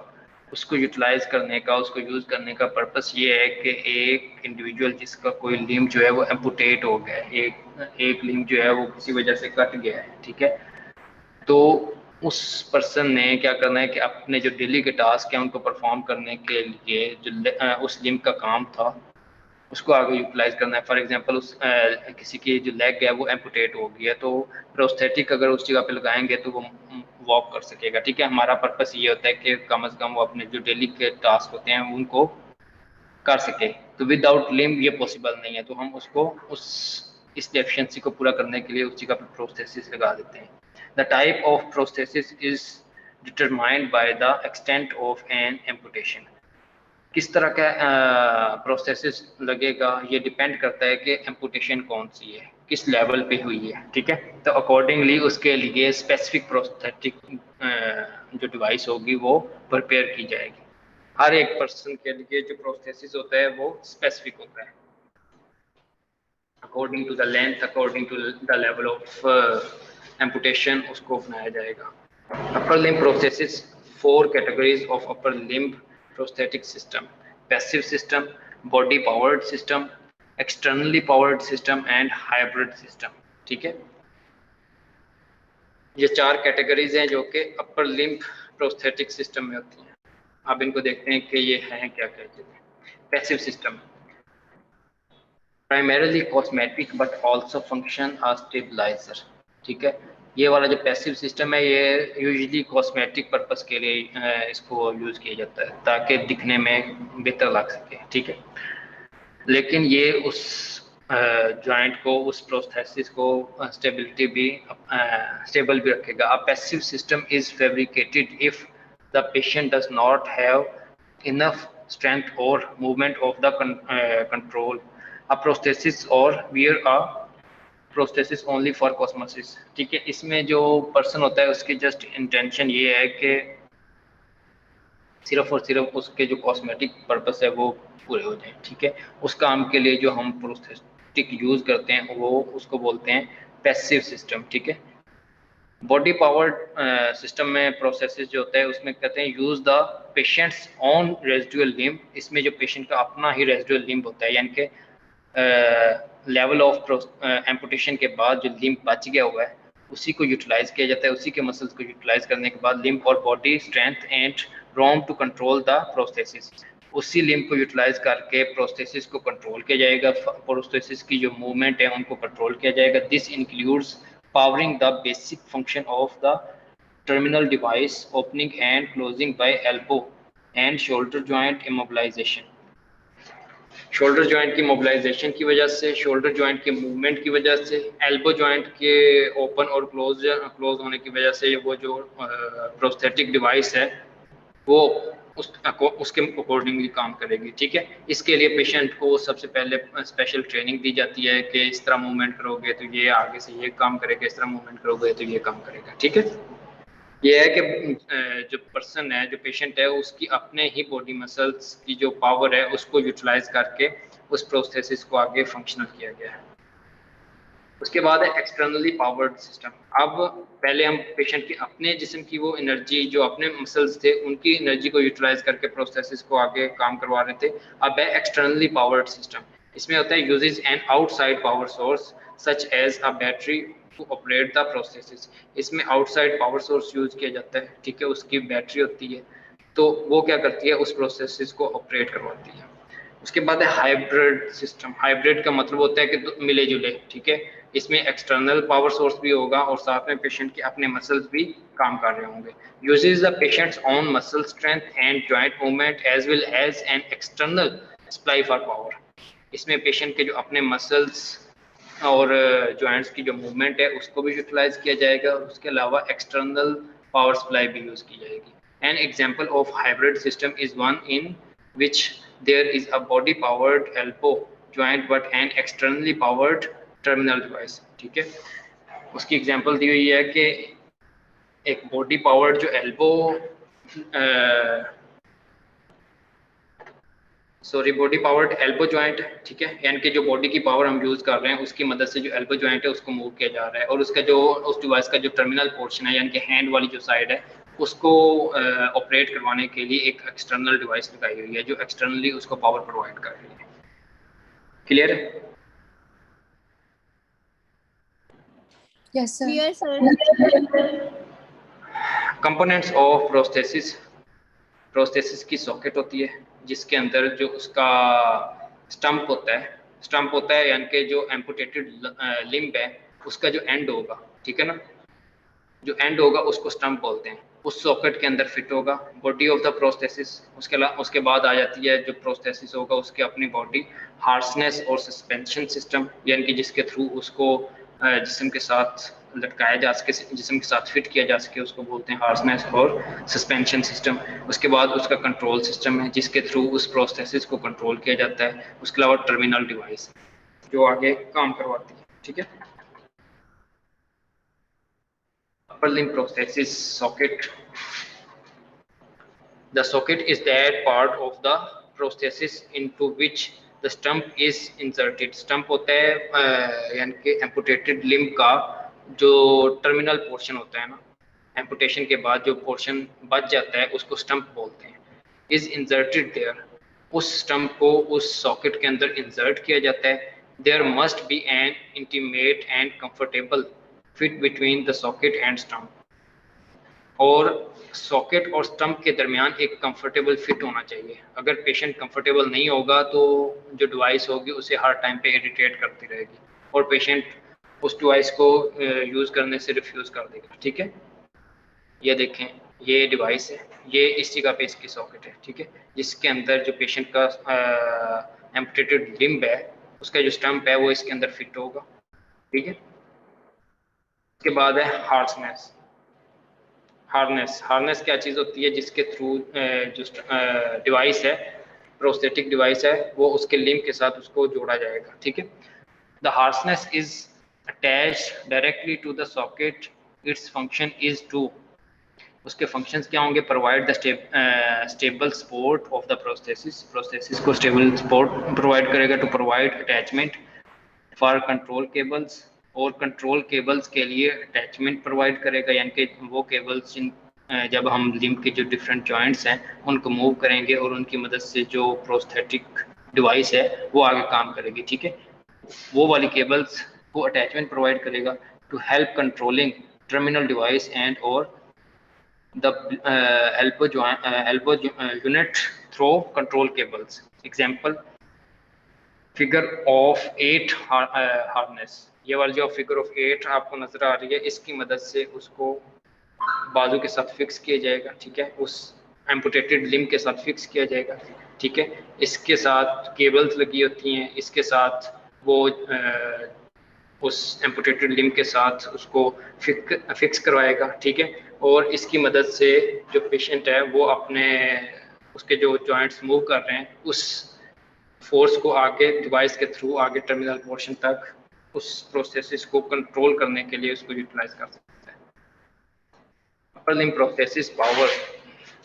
उसको यूटिलाइज करने का, उसको यूज करने का पर्पस ये है कि एक इंडिविजुअल जिसका कोई लिम्ब जो है वो एम्पुटेट हो गया है, एक लिम्ब जो है वो किसी वजह से कट गया है, ठीक है, तो उस पर्सन ने क्या करना है कि अपने जो डेली के टास्क हैं उनको परफॉर्म करने के लिए जो उस लिम्ब का काम था उसको आगे यूटिलाइज करना है। फॉर एग्जांपल उस किसी की जो लेग है वो एम्पुटेट हो गई है, तो प्रोस्थेटिक अगर उस जगह पे लगाएंगे तो वो वॉक कर सकेगा, ठीक है। हमारा पर्पस ये होता है कि कम से कम वो अपने जो डेली के टास्क होते हैं उनको कर सके, तो विदाउट लिम्ब ये पॉसिबल नहीं है, तो हम उसको इस डेफिशिएंसी को पूरा करने के लिए उस जगह पे प्रोस्थेसिस लगा देते हैं। The type of prosthesis is determined by the extent of an amputation, किस तरह का प्रोसेसेस लगेगा ये डिपेंड करता है कि एम्पुटेशन कौन सी है, किस लेवल पे हुई है, ठीक है। तो अकॉर्डिंगली उसके लिए स्पेसिफिक प्रोस्थेटिक जो डिवाइस होगी वो प्रिपेयर की जाएगी। हर एक पर्सन के लिए जो प्रोस्थेसिस होता है वो स्पेसिफिक होता है, according to the length, according to the level of amputation उसको बनाया जाएगा। Upper limb prosthesis, 4 categories of upper limb prosthetic system: passive system, body powered system, externally powered system and hybrid system, ठीक है। ये 4 कैटेगरीज हैं जो कि अपर लिम्ब प्रोस्थेटिक सिस्टम में होती हैं। अब इनको देखते हैं कि ये हैं क्या क्या चीजें। Passive system, primarily cosmetic but also function as stabiliser, ठीक है। ये वाला जो पैसिव सिस्टम है ये यूजुअली कॉस्मेटिक पर्पस के लिए इसको यूज़ किया जाता है ताकि दिखने में बेहतर लग सके, ठीक है। लेकिन ये उस जॉइंट को, उस प्रोस्थेसिस को स्टेबिलिटी भी स्टेबल भी रखेगा। A passive system is fabricated if the patient does not have enough strength और movement of the control a prosthesis और wear a prosthesis only for cosmetics, ठीक है। इसमें जो पर्सन होता है उसकी जस्ट इंटेंशन ये है कि सिर्फ और सिर्फ उसके जो कॉस्मेटिक पर्पस है वो पूरे हो जाए, ठीक है। उस काम के लिए जो हम प्रोस्थेटिक यूज करते हैं वो उसको बोलते हैं पैसिव सिस्टम, ठीक है। बॉडी पावर्ड सिस्टम में प्रोसेसेस जो होता है उसमें कहते हैं use the patients on residual limb, इसमें जो पेशेंट का अपना ही रेजिडुअल लिम्ब होता है, यानी कि लेवल ऑफ एम्पुटेशन के बाद जो लिम्ब बच गया हुआ है उसी को यूटिलाइज किया जाता है, उसी के मसल्स को यूटिलाइज करने के बाद लिम्ब और body strength and ROM to control the prosthesis, उसी लिम्ब को यूटिलाइज करके प्रोस्थेसिस को कंट्रोल किया जाएगा, प्रोस्थेसिस की जो मूवमेंट है उनको कंट्रोल किया जाएगा। This includes powering the basic function of the terminal device, opening and closing by elbow and shoulder joint immobilisation, shoulder joint की मोबिलाइजेशन की वजह से, शोल्डर जॉइंट के मूवमेंट की वजह से, एल्बो जॉइंट के ओपन और क्लोज होने की वजह से वो जो प्रोस्थेटिक डिवाइस है वो उसके अकॉर्डिंगली काम करेगी। ठीक है, इसके लिए पेशेंट को सबसे पहले स्पेशल ट्रेनिंग दी जाती है कि इस तरह मूवमेंट करोगे तो ये आगे से ये काम करेगा, इस तरह मूवमेंट करोगे तो ये काम करेगा। ठीक है, ये है कि जो पर्सन है, जो पेशेंट है, उसकी अपने ही बॉडी मसल्स की जो पावर है उसको यूटिलाइज करके उस प्रोस्थेसिस को आगे फंक्शनल किया गया है। उसके बाद है एक्सटर्नली पावर्ड सिस्टम। अब पहले हम पेशेंट के अपने जिस्म की वो एनर्जी, जो अपने मसल्स थे उनकी एनर्जी को यूटिलाइज करके प्रोसेसेस को आगे काम करवा रहे थे। अब है एक्सटर्नली पावर्ड सिस्टम। इसमें होता है uses an outside power source such as a battery to operate the processes. इसमें आउटसाइड पावर सोर्स यूज किया जाता है। ठीक है, उसकी बैटरी होती है, तो वो क्या करती है, उस प्रोसेसेस को ऑपरेट करवाती है। उसके बाद है हाइब्रिड सिस्टम। हाइब्रिड का मतलब होता है कि मिले जुले। ठीक है, इसमें एक्सटर्नल पावर सोर्स भी होगा और साथ में पेशेंट के अपने मसल्स भी काम कर रहे होंगे। Uses the patients own muscle strength and joint movement as well as an external supply for power. इसमें पेशेंट के जो अपने मसल्स और जॉइंट्स की जो मूवमेंट है उसको भी यूटिलाइज किया जाएगा और उसके अलावा एक्सटर्नल पावर सप्लाई भी यूज की जाएगी। An example of hybrid system is one in which there is a body powered elbow joint but an externally powered terminal device। ठीक है, उसकी एग्जांपल दी हुई है कि एक बॉडी पावर्ड जो elbow body powered elbow joint, ठीक है, यानी कि जो बॉडी की पावर हम यूज कर रहे हैं उसकी मदद से जो एल्बो जॉइंट है उसको मूव किया जा रहा है और उसका जो उस डिवाइस का जो टर्मिनल पोर्शन है यानी कि हैंड वाली जो साइड है उसको ऑपरेट करवाने के लिए एक एक्सटर्नल डिवाइस लगाई हुई है जो एक्सटर्नली उसको पावर प्रोवाइड कर रही है। क्लियर है? Yes sir. Clear sir. Components of prosthesis. Prosthesis की सॉकेट होती है जिसके अंदर जो उसका स्टंप होता है यानी कि जो एम्पुटेटेड लिम्ब है उसका जो एंड होगा, ठीक है ना, जो एंड होगा उसको स्टंप बोलते हैं, उस सॉकेट के अंदर फिट होगा बॉडी ऑफ द प्रोस्थेसिस। उसके बाद आ जाती है जो प्रोस्थेसिस होगा उसकी अपनी बॉडी, हार्सनेस और सस्पेंशन सिस्टम, यानी कि जिसके थ्रू उसको जिस्म के साथ लटकाया जा सके, जिस्म के साथ फिट किया जा सके, उसको बोलते हैं हार्सनेस और सस्पेंशन सिस्टम। उसके बाद उसका कंट्रोल सिस्टम है जिसके थ्रू उस प्रोस्थेसिस को कंट्रोल किया जाता है। उसके अलावा टर्मिनल डिवाइस जो आगे काम करवाती है। ठीक है, upper limb prosthesis socket. The socket is that part of the prosthesis into which the stump is inserted. Stump होता है यानी कि amputated limb का जो टर्मिनल पोर्शन होता है ना, एम्पुटेशन के बाद जो पोर्शन बच जाता है उसको स्टंप बोलते हैं। इज इंसर्टेड देयर, उस स्टंप को उस सॉकेट के अंदर इंसर्ट किया जाता है। There must be an intimate and comfortable fit between the socket and stump, और सॉकेट और स्टंप के दरमियान एक कंफर्टेबल फिट होना चाहिए। अगर पेशेंट कंफर्टेबल नहीं होगा तो जो डिवाइस होगी उसे हर टाइम पे इरिटेट करती रहेगी और पेशेंट उस डिवाइस को यूज़ करने से रिफ्यूज़ कर देगा। ठीक है, ये देखें, ये डिवाइस है, ये इस जगह पे इसकी सॉकेट है। ठीक है, जिसके अंदर जो पेशेंट का एम्पुटेटेड लिम्ब है उसका जो स्टंप है वो इसके अंदर फिट होगा। ठीक है, उसके बाद है हार्सनेस। हार्नेस क्या चीज़ होती है जिसके थ्रू जो डिवाइस है, प्रोस्थेटिक डिवाइस है, वो उसके लिम्ब के साथ उसको जोड़ा जाएगा। ठीक है, the harness is attached directly to the socket. Its function is to, उसके फंक्शंस क्या होंगे, provide the stable support of the prosthesis को स्टेबल सपोर्ट प्रोवाइड करेगा, to provide attachment for control cables, और कंट्रोल केबल्स के लिए अटैचमेंट प्रोवाइड करेगा, यानी कि वो केबल्स जब हम लिम्ब के जो डिफरेंट जॉइंट्स हैं उनको मूव करेंगे और उनकी मदद से जो प्रोस्थेटिक डिवाइस है वो आगे काम करेगी। ठीक है, वो वाली केबल्स को अटैचमेंट प्रोवाइड करेगा to help controlling terminal device and और the elbow unit through control cables. Example, figure of 8 harness. ये वाली जो फिगर ऑफ 8 आपको नजर आ रही है इसकी मदद से उसको बाजू के साथ फिक्स किया जाएगा। ठीक है, उस एम्पुटेटेड लिम्ब के साथ फिक्स किया जाएगा, ठीक है। इसके साथ केबल्स लगी होती हैं, इसके साथ वो उस एम्पुटेटेड लिम्ब के साथ उसको फिक्स करवाएगा, ठीक है। और इसकी मदद से जो पेशेंट है वो अपने उसके जो जॉइंट्स मूव कर रहे हैं उस फोर्स को आगे डिवाइस के थ्रू आगे टर्मिनल पोर्शन तक उस प्रोसेसेस को कंट्रोल करने के लिए उसको यूटिलाइज कर सकते हैं। Upper limb processes power,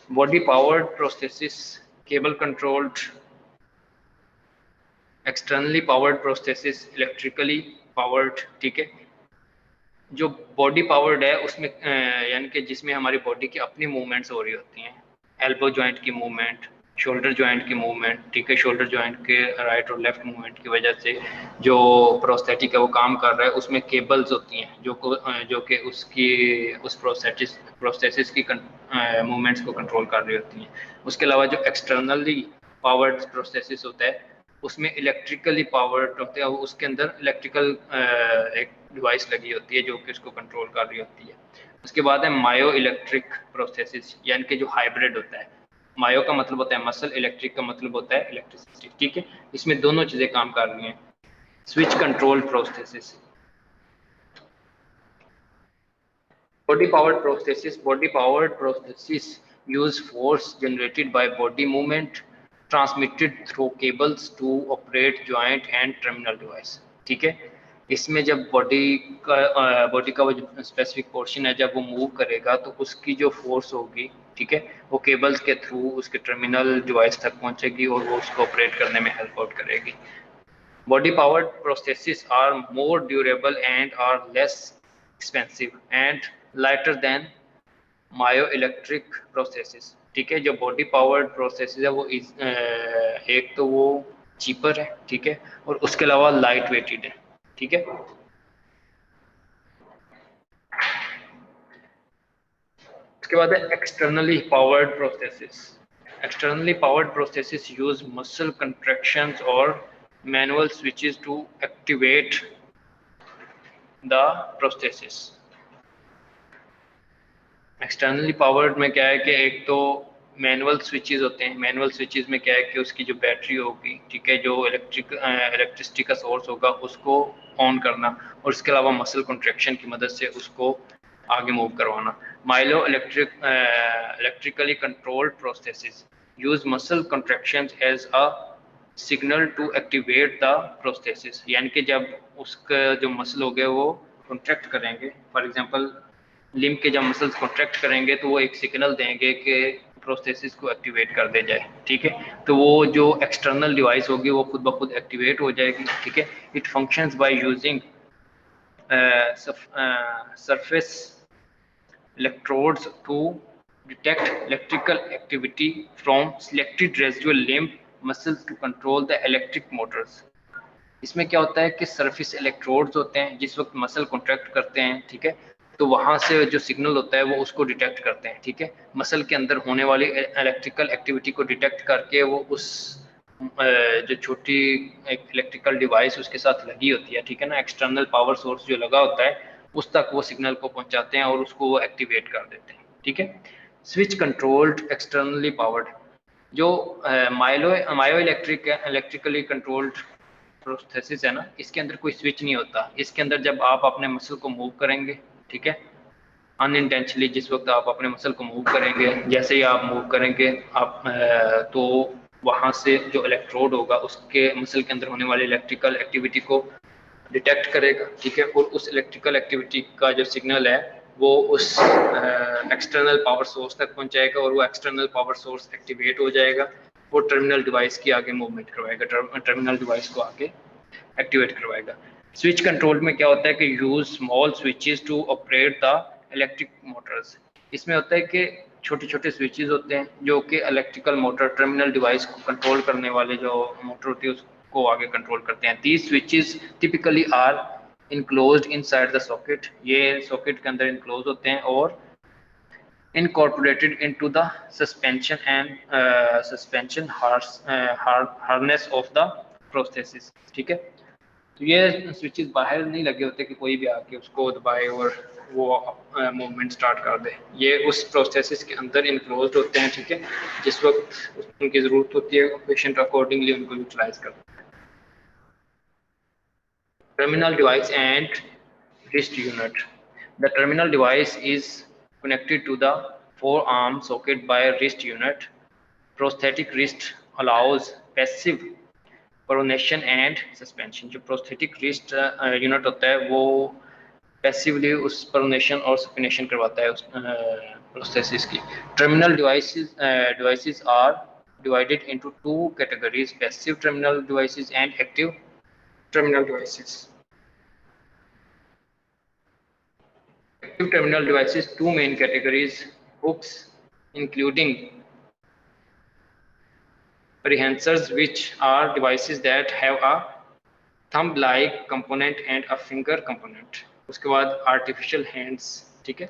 body powered processes, cable controlled, externally powered processes, electrically powered, ठीक है। जो बॉडी पावर्ड है उसमें यानी कि जिसमें हमारी बॉडी की अपनी मूवमेंट्स हो रही होती हैं, एल्बो जॉइंट की मूवमेंट, शोल्डर जॉइंट की मूवमेंट, ठीक है। शोल्डर जॉइंट के राइट और लेफ्ट मूवमेंट की वजह से जो प्रोस्थेटिक है वो काम कर रहा है, उसमें केबल्स होती हैं जो कि उसकी उस प्रोस्थेसिस की मूवमेंट्स को कंट्रोल कर रही होती हैं। उसके अलावा जो एक्सटर्नली पावर्ड प्रोस्थेसिस होता है उसमें इलेक्ट्रिकली पावर्ड होते हैं, उसके अंदर इलेक्ट्रिकल एक डिवाइस लगी होती है जो कि उसको कंट्रोल कर रही होती है। उसके बाद है मायो इलेक्ट्रिक प्रोसेसेस, यानी कि जो हाइब्रिड होता है। मायो का मतलब होता है मसल, इलेक्ट्रिक का मतलब होता है इलेक्ट्रिसिटी, ठीक है। इसमें दोनों चीजें काम कर रही हैं। Switch control processes, body powered processes use force generated by body movement transmitted through cables to operate joint and terminal device, ठीक है। इसमें जब बॉडी का वो स्पेसिफिक पोर्शन है जब वो मूव करेगा तो उसकी जो फोर्स होगी, ठीक है, वो केबल्स के थ्रू उसके टर्मिनल डिवाइस तक पहुंचेगी और वो उसको ऑपरेट करने में हेल्प आउट करेगी। Body powered processes are more durable and are less expensive and lighter than myoelectric processes, ठीक है। जो बॉडी पावर्ड प्रोसेसेस है वो एक तो वो चीपर है, ठीक है, और उसके अलावा लाइट वेटेड है, ठीक है। उसके बाद है externally powered processes. Externally powered processes use muscle contractions or manual switches to activate the prosthesis. Externally powered में क्या है कि एक तो मैनुअल स्विचेस होते हैं। मैनुअल स्विचेस में क्या है कि उसकी जो बैटरी होगी, ठीक है, जो इलेक्ट्रिसिटी का सोर्स होगा उसको ऑन करना और इसके अलावा मसल कॉन्ट्रैक्शन की मदद से उसको आगे मूव करवाना। Myo electrically controlled processes use muscle contractions as a signal to activate the processes, यानी कि जब उसका जो मसल हो गए वो कॉन्ट्रैक्ट करेंगे, फॉर एग्जांपल लिम्ब के जब मसल्स कॉन्ट्रैक्ट करेंगे तो वो एक सिग्नल देंगे कि प्रोसेसेस को एक्टिवेट कर दे जाए, ठीक है। तो वो जो एक्सटर्नल डिवाइस होगी वो खुद ब खुद एक्टिवेट हो जाएगी, ठीक है। It functions by using surface electrodes to detect electrical activity from selected residual limb muscles to control the electric motors. इसमें क्या होता है कि सरफेस इलेक्ट्रोड्स होते हैं, जिस वक्त मसल कॉन्ट्रैक्ट करते हैं, ठीक है, तो वहां से जो सिग्नल होता है वो उसको डिटेक्ट करते हैं, ठीक है। मसल के अंदर होने वाली इलेक्ट्रिकल एक्टिविटी को डिटेक्ट करके वो उस जो छोटी एक इलेक्ट्रिकल डिवाइस उसके साथ लगी होती है, ठीक है ना, एक्सटर्नल पावर सोर्स जो लगा होता है उस तक वो सिग्नल को पहुंचाते हैं और उसको वो एक्टिवेट कर देते हैं, ठीक है। स्विच कंट्रोल्ड एक्सटर्नली पावर्ड, जो मायो इलेक्ट्रिकली कंट्रोल्ड प्रोसेसेस है ना, इसके अंदर कोई स्विच नहीं होता। इसके अंदर जब आप अपने मसल को मूव करेंगे, ठीक है, अनइंटेंशनली जिस वक्त आप अपने मसल को मूव करेंगे, जैसे ही आप मूव करेंगे आप तो वहाँ से जो इलेक्ट्रोड होगा उसके मसल के अंदर होने वाली इलेक्ट्रिकल एक्टिविटी को डिटेक्ट करेगा, ठीक है, और उस इलेक्ट्रिकल एक्टिविटी का जो सिग्नल है वो उस एक्सटर्नल पावर सोर्स तक पहुंचाएगा और वो एक्सटर्नल पावर सोर्स एक्टिवेट हो जाएगा, वो टर्मिनल डिवाइस की आगे मूवमेंट करवाएगा, टर्मिनल डिवाइस को आगे एक्टिवेट करवाएगा। स्विच कंट्रोल में क्या होता है कि use small switches to operate the electric motors. इसमें होता है कि छोटे छोटे स्विचेस होते हैं जो कि इलेक्ट्रिकल मोटर टर्मिनल डिवाइस को कंट्रोल करने वाले जो मोटर होती है उसको आगे कंट्रोल करते हैं। These switches typically are enclosed inside the socket, ये सॉकेट के अंदर इनक्लोज होते हैं और incorporated into the suspension harness of the prosthesis, ठीक है। तो ये स्विचेस बाहर नहीं लगे होते कि कोई भी आके उसको दबाए और वो मूवमेंट स्टार्ट कर दे। ये उस प्रोसेस के अंदर इनक्लोज होते हैं, ठीक है, जिस वक्त उनकी ज़रूरत होती है पेशेंट अकॉर्डिंगली उनको यूटिलाइज करता है। Terminal device and wrist unit. The terminal device is connected to the forearm socket by a wrist unit. Prosthetic wrist allows passive pronation and suspension. जो prosthetic wrist unit होता है वो passively उस pronation और supination करवाता है उस prosthesis की. Terminal devices are divided into two categories: passive terminal devices and active terminal devices. Active terminal devices, two main categories: hooks, including prehensors, which are devices that have a thumb-like component and a finger component. उसके बाद artificial hands, ठीक है।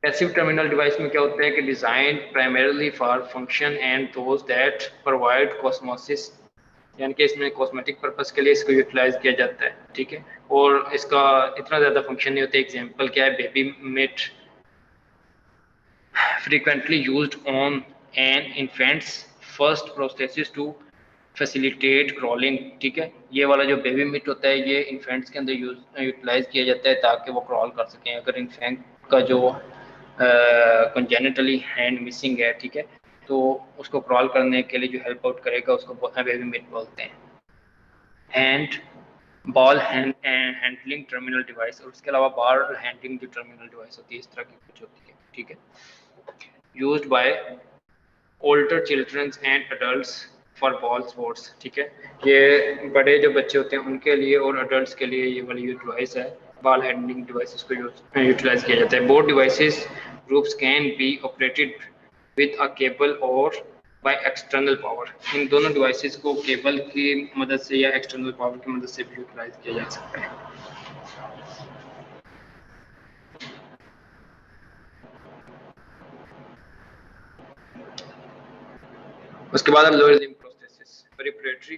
Passive terminal device में क्या होता है कि designed primarily for function and those that provide cosmesis, यानी कि इसमें कॉस्मेटिक पर्पस के लिए इसको यूटिलाइज किया जाता है, ठीक है, और इसका इतना ज़्यादा फंक्शन नहीं होता। एग्जांपल क्या है, baby mate frequently used on an infant's first prosthesis to facilitate crawling, ठीक है। ये वाला जो बेबी मिट होता है ये इन्फेंट्स के अंदर यूटिलाइज किया जाता है ताकि वो क्रॉल कर सकें। अगर इन्फेंट का जो कंजेनिटली हैंड मिसिंग है, ठीक है, तो उसको क्रॉल करने के लिए जो हेल्प आउट करेगा उसको बेबी मिट बोलते हैं। Hand ball handling terminal device, और उसके अलावा बॉल हैंडलिंग जो टर्मिनल डिवाइस होती है इस तरह की कुछ होती है, ठीक है, used by older children's and adults for ball sports, ठीक है। ये बड़े जो बच्चे होते हैं उनके लिए और अडल्ट्स के लिए ये वाली डिवाइस है, बॉल हैंडलिंग डिवाइसेस को यूटिलाइज किया जाता है। Both devices groups can be operated with a cable और बाय एक्सटर्नल पावर। इन दोनों डिवाइसेस को केबल की मदद से या एक्सटर्नल पावर की मदद से भी यूटिलाइज किया जा सकता है। उसके बाद लोअर लिम्ब प्रोस्थेसिस, पेरिप्रेटरी,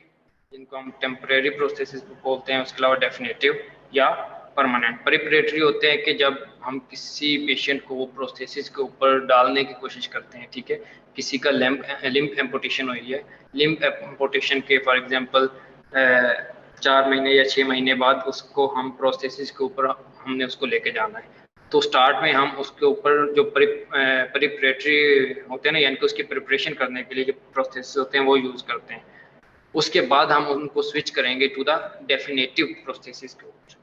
जिनको हम टेम्परेरी प्रोस्थेसिस बोलते हैं, उसके अलावा डेफिनेटिव या परमानेंट। पेरिप्रेटरी होते हैं कि जब हम किसी पेशेंट को वो प्रोस्थेसिस के ऊपर डालने की कोशिश करते हैं, ठीक है, किसी का लिम्ब एम्पुटेशन हुई है, लिम्ब एम्पुटेशन के फॉर एग्जांपल 4 महीने या 6 महीने बाद उसको हम प्रोस्थेसिस के ऊपर हमने उसको लेके जाना है, तो स्टार्ट में हम उसके ऊपर जो पेरिप्रेटरी होते हैं ना, यानी कि उसकी प्रिपरेशन करने के लिए जो प्रोसेस होते हैं वो यूज़ करते हैं। उसके बाद हम उनको स्विच करेंगे टू द डेफिनेटिव प्रोसेसिस के ऊपर।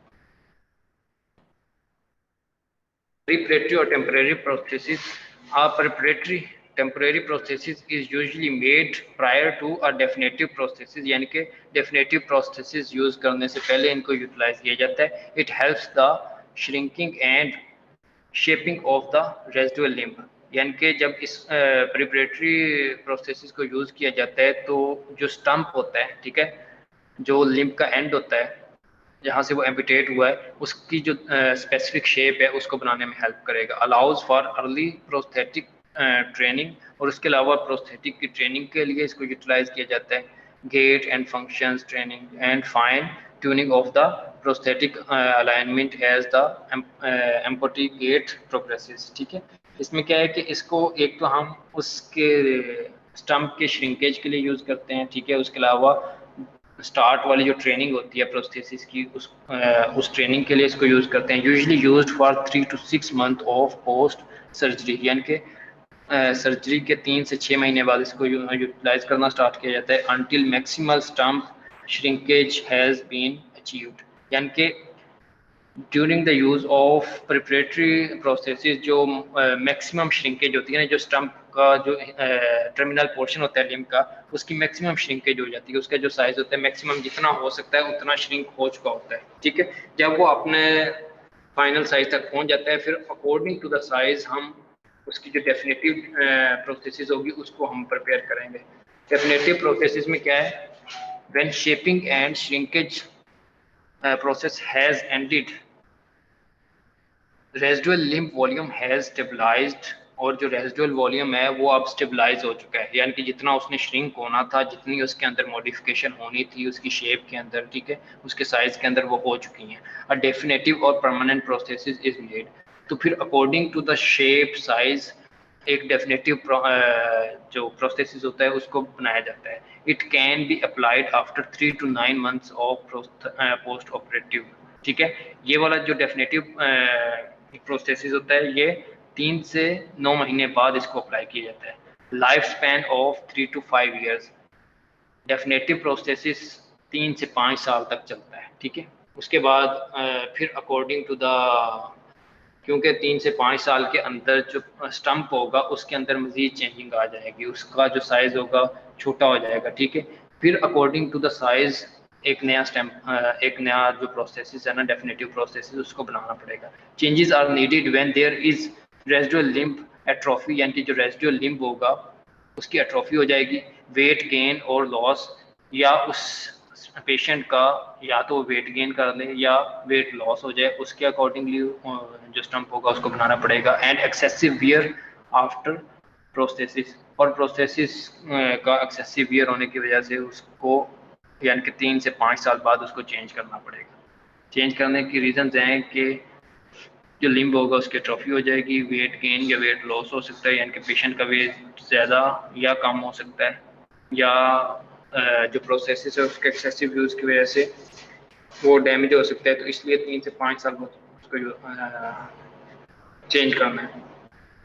Preparatory or temporary prosthesis. A preparatory temporary prosthesis is usually made prior to a definitive prosthesis, यानी कि definitive prosthesis use करने से पहले इनको utilize किया जाता है। It helps the shrinking and shaping of the residual limb, यानी कि जब इस preparatory prosthesis को use किया जाता है तो जो stump होता है, ठीक है, जो limb का end होता है जहाँ से वो एम्पुटेट हुआ है, उसकी जो स्पेसिफिक शेप है उसको बनाने में हेल्प करेगा। Allows for early prosthetic training, और उसके अलावा प्रोस्थेटिक की ट्रेनिंग के लिए इसको यूटिलाइज किया जाता है। Gait and functions training and fine tuning of the prosthetic alignment as the amputee gait progresses, ठीक है। इसमें क्या है कि इसको एक तो हम उसके स्टम्प के श्रिंकेज के लिए यूज़ करते हैं, ठीक है, उसके अलावा स्टार्ट वाली जो ट्रेनिंग होती है प्रोस्थेसिस की उस ट्रेनिंग के लिए इसको यूज़ करते हैं। Usually used for 3 to 6 month of post surgery, यानी कि सर्जरी के 3 से 6 महीने बाद इसको यूटिलाइज करना स्टार्ट किया जाता है। Until maximal stump shrinkage has been achieved, यानी कि during the use of preparatory processes जो मैक्सिमम श्रिंकेज होती है ना, जो स्टम्प का जो टर्मिनल पोर्शन होता है लिम्ब का, उसकी मैक्सिमम श्रिंकेज हो जाती है। उसका जो साइज़ होता है मैक्सिमम जितना हो सकता है उतना श्रिंक हो चुका होता है, ठीक है। जब वो अपने फाइनल साइज तक पहुंच जाता है, फिर अकॉर्डिंग टू द साइज हम उसकी जो डेफिनेटिव प्रोसेसेस होगी उसको हम प्रिपेयर करेंगे। डेफिनेटिव प्रोसेसेस में क्या है, when shaping and shrinkage process has ended, residual limb volume has stabilized और जो रेजिडुअल वॉल्यूम है वो अब स्टेबलाइज हो चुका है, यानी कि जितना उसने श्रिंक होना था, जितनी उसके अंदर मॉडिफिकेशन होनी थी उसकी शेप के अंदर, ठीक है, उसके साइज के अंदर, वो हो चुकी हैं। अ डेफिनेटिव और परमानेंट प्रोसेसेस इज मेड। तो फिर according to the shape size एक डेफिनेटिव जो प्रोसेसेस होता है उसको बनाया जाता है। It can be applied after 3 to 9 months of post operative, ठीक है। ये वाला जो डेफिनेटिव प्रोसेसेस होता है ये 3 से 9 महीने बाद इसको अप्लाई किया जाता है। Life span of 3 to 5 years। Definitive processes 3 से 5 साल तक चलता है, ठीक है। उसके बाद फिर अकॉर्डिंग टू द, क्योंकि 3 से 5 साल के अंदर जो स्टम्प होगा उसके अंदर मजीद चेंजिंग आ जाएगी, उसका जो साइज होगा छोटा हो जाएगा, ठीक है। फिर अकॉर्डिंग टू द साइज एक नया स्टैम्प, एक नया जो प्रोसेस है ना, डेफिनेटिव प्रोसेस, उसको बनाना पड़ेगा। Changes are needed when there is residual limb atrophy, यानी कि जो रेजिडुअल लिम्फ होगा उसकी एट्रोफी हो जाएगी, वेट गेन और लॉस, या उस पेशेंट का या तो वेट गेन कर ले या वेट लॉस हो जाए, उसके अकॉर्डिंगली जो स्टम्प होगा उसको बनाना पड़ेगा। And excessive wear after prosthesis, और प्रोस्थेसिस का एक्सेसिव वियर होने की वजह से उसको यानी कि 3 से 5 साल बाद उसको चेंज करना पड़ेगा। चेंज करने की रीजंस हैं कि जो लिम्ब होगा उसकी ट्रॉफी हो जाएगी, वेट गेन या वेट लॉस हो सकता है, यानी कि पेशेंट का वेट ज़्यादा या कम हो सकता है, या जो प्रोसेस है उसके एक्सेसिव यूज़ की वजह से वो डैमेज हो सकता है। तो इसलिए 3 से 5 साल बाद उसको चेंज करना है।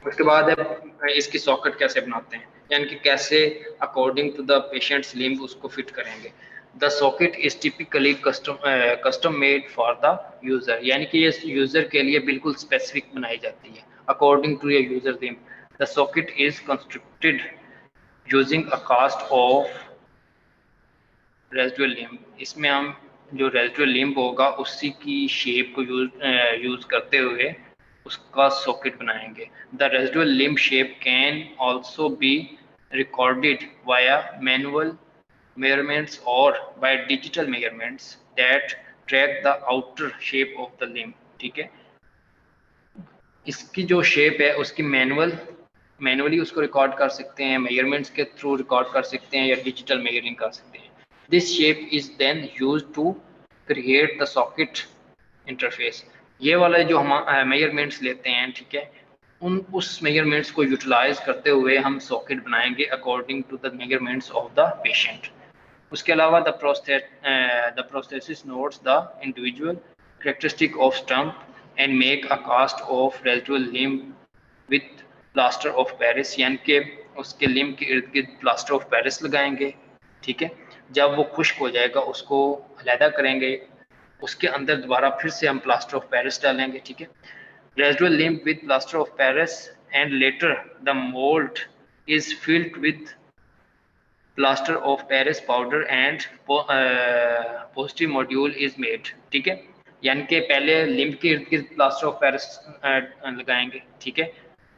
उसके बाद है इसकी सॉकेट कैसे बनाते हैं, यानी कि कैसे according to the patients limb उसको फिट करेंगे। The socket is typically custom made for the user, यानी कि ये यूजर के लिए बिल्कुल स्पेसिफिक बनाई जाती है according to your user limb. The socket is constructed using a cast of residual limb. इसमें हम जो रेजिडुअल लिम्ब होगा उसी की शेप को यूज करते हुए उसका सॉकेट बनाएंगे। The residual limb shape can also be recorded via manual measurements or by digital measurements that track the outer shape of the limb, ठीक है। इसकी जो शेप है उसकी मैनुअली उसको रिकॉर्ड कर सकते हैं, मेजरमेंट्स के थ्रू रिकॉर्ड कर सकते हैं, या डिजिटल मेजरिंग कर सकते हैं। This shape is then used to create the socket interface. ये वाला जो हम मेजरमेंट्स लेते हैं, ठीक है, उस मेजरमेंट्स को यूटिलाइज करते हुए हम सॉकेट बनाएंगे according to the measurements of the patient. उसके अलावा the prosthesis notes the individual characteristic of stump and make a cast of residual limb with plaster of Paris, यानी कि उसके लिम्ब के इर्द गिर्द प्लास्टर ऑफ पेरिस लगाएंगे, ठीक है। जब वो खुश्क हो जाएगा उसको अलहदा करेंगे, उसके अंदर दोबारा फिर से हम प्लास्टर ऑफ पेरिस डालेंगे, ठीक है। Residual limb with plaster of Paris and later the mould is filled with plaster of Paris powder and positive module is made, ठीक है। यानी कि पहले लिम्ब के इर्द गिर्द प्लास्टर ऑफ पेरिस लगाएंगे, ठीक है,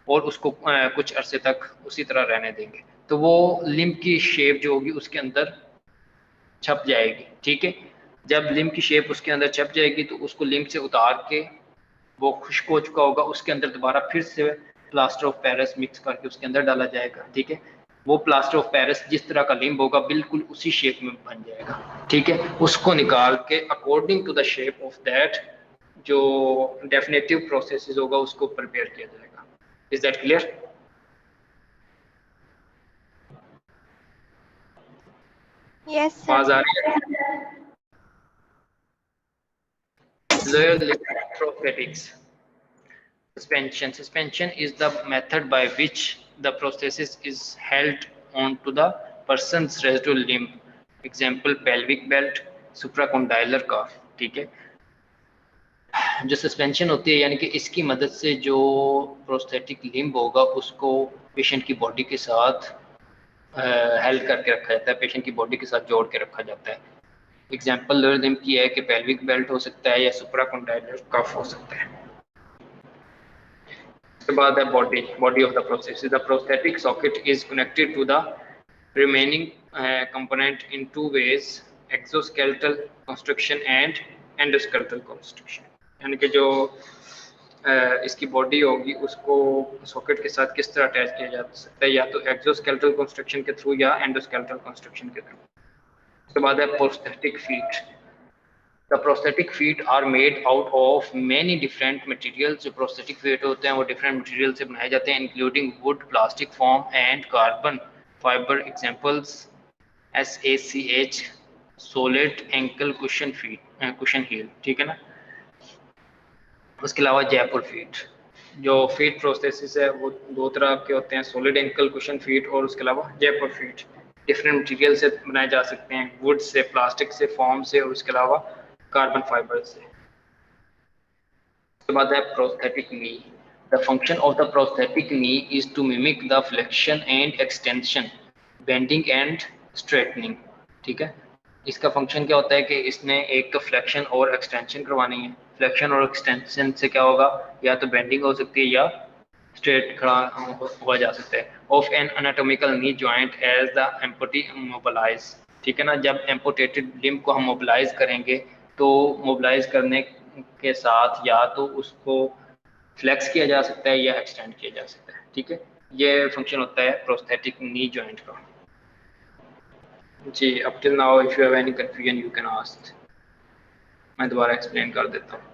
और उसको कुछ अरसे तक उसी तरह रहने देंगे, तो वो लिम्ब की शेप जो होगी उसके अंदर छप जाएगी, ठीक है। जब लिम्ब की शेप उसके अंदर छप जाएगी तो उसको लिम्ब से उतार के वो खुश्क हो चुका होगा, उसके अंदर दोबारा फिर से प्लास्टर ऑफ पेरिस मिक्स करके उसके अंदर डाला जाएगा, ठीक है। वो प्लास्टर ऑफ पेरिस जिस तरह का लिम्ब होगा बिल्कुल उसी शेप में बन जाएगा, ठीक है। उसको निकाल के according to the shape of that जो डेफिनेटिव प्रोसेस होगा उसको प्रिपेयर किया जाएगा। Is that clear? Yes, sir. आवाज आ रही है? Lower limb prosthetics. Suspension is the method by which the prosthesis is held onto the person's residual limb. Example pelvic belt, supracondylar cuff, ठीक है। जो सस्पेंशन होती है यानी कि इसकी मदद से जो प्रोस्थेटिक लिम्ब होगा उसको पेशेंट की बॉडी के साथ हेल्ड करके रखा जाता है, पेशेंट की बॉडी के साथ जोड़ के रखा जाता है। एग्जाम्पल लोअर लिम्ब की है कि पेल्विक बेल्ट हो सकता है या सुप्राकॉन्डाइलर कफ हो सकता है। उसके बाद है body of the process. The prosthetic socket is connected to the remaining component in two ways, exoskeletal construction and endoskeletal construction, यानी कि जो इसकी बॉडी होगी उसको सॉकेट के साथ किस तरह अटैच किया जा सकता है, या तो एक्सोस्केलेटल कंस्ट्रक्शन के थ्रू या एंडोस्केलेटल कंस्ट्रक्शन के थ्रू। उसके बाद है prosthetic feet. The prosthetic feet are made out of many different material. जो प्रोस्थेटिक फीट होते हैं वो डिफरेंट मटेरियल से बनाए जाते हैं, including wood, plastic foam and carbon fibre. Examples SACH solid ankle cushion feet, cushion heel, ठीक है ना। उसके अलावा जयपुर फीट, जो फीट प्रोस्थेसिस है वो दो तरह के होते हैं, सॉलिड एंकल कुशन फीट और उसके अलावा जयपुर फीट। डिफरेंट मटेरियल से बनाए जा सकते हैं, वुड से, प्लास्टिक से, फोम से और उसके अलावा कार्बन फाइबर से। उसके बाद है prosthetic knee. The function of the prosthetic knee is to mimic the flexion and extension, bending and straightening, ठीक है। इसका फंक्शन क्या होता है कि इसने एक तो फ्लेक्शन और एक्सटेंशन करवानी है। फ्लेक्शन और एक्सटेंशन से क्या होगा, या तो बेंडिंग हो सकती है या स्ट्रेट खड़ा हुआ जा सकता है। Of an anatomical knee joint as the amputee mobilize, ठीक है ना। जब एम्पुटेटेड लिम्ब को हम मोबिलाइज करेंगे तो मोबिलाइज करने के साथ या तो उसको फ्लेक्स किया जा सकता है या एक्सटेंड किया जा सकता है, ठीक है। ये फंक्शन होता है प्रोस्थेटिक नी जॉइंट का। जी, up till now if you have any confusion you can ask, मैं दोबारा एक्सप्लेन कर देता हूँ।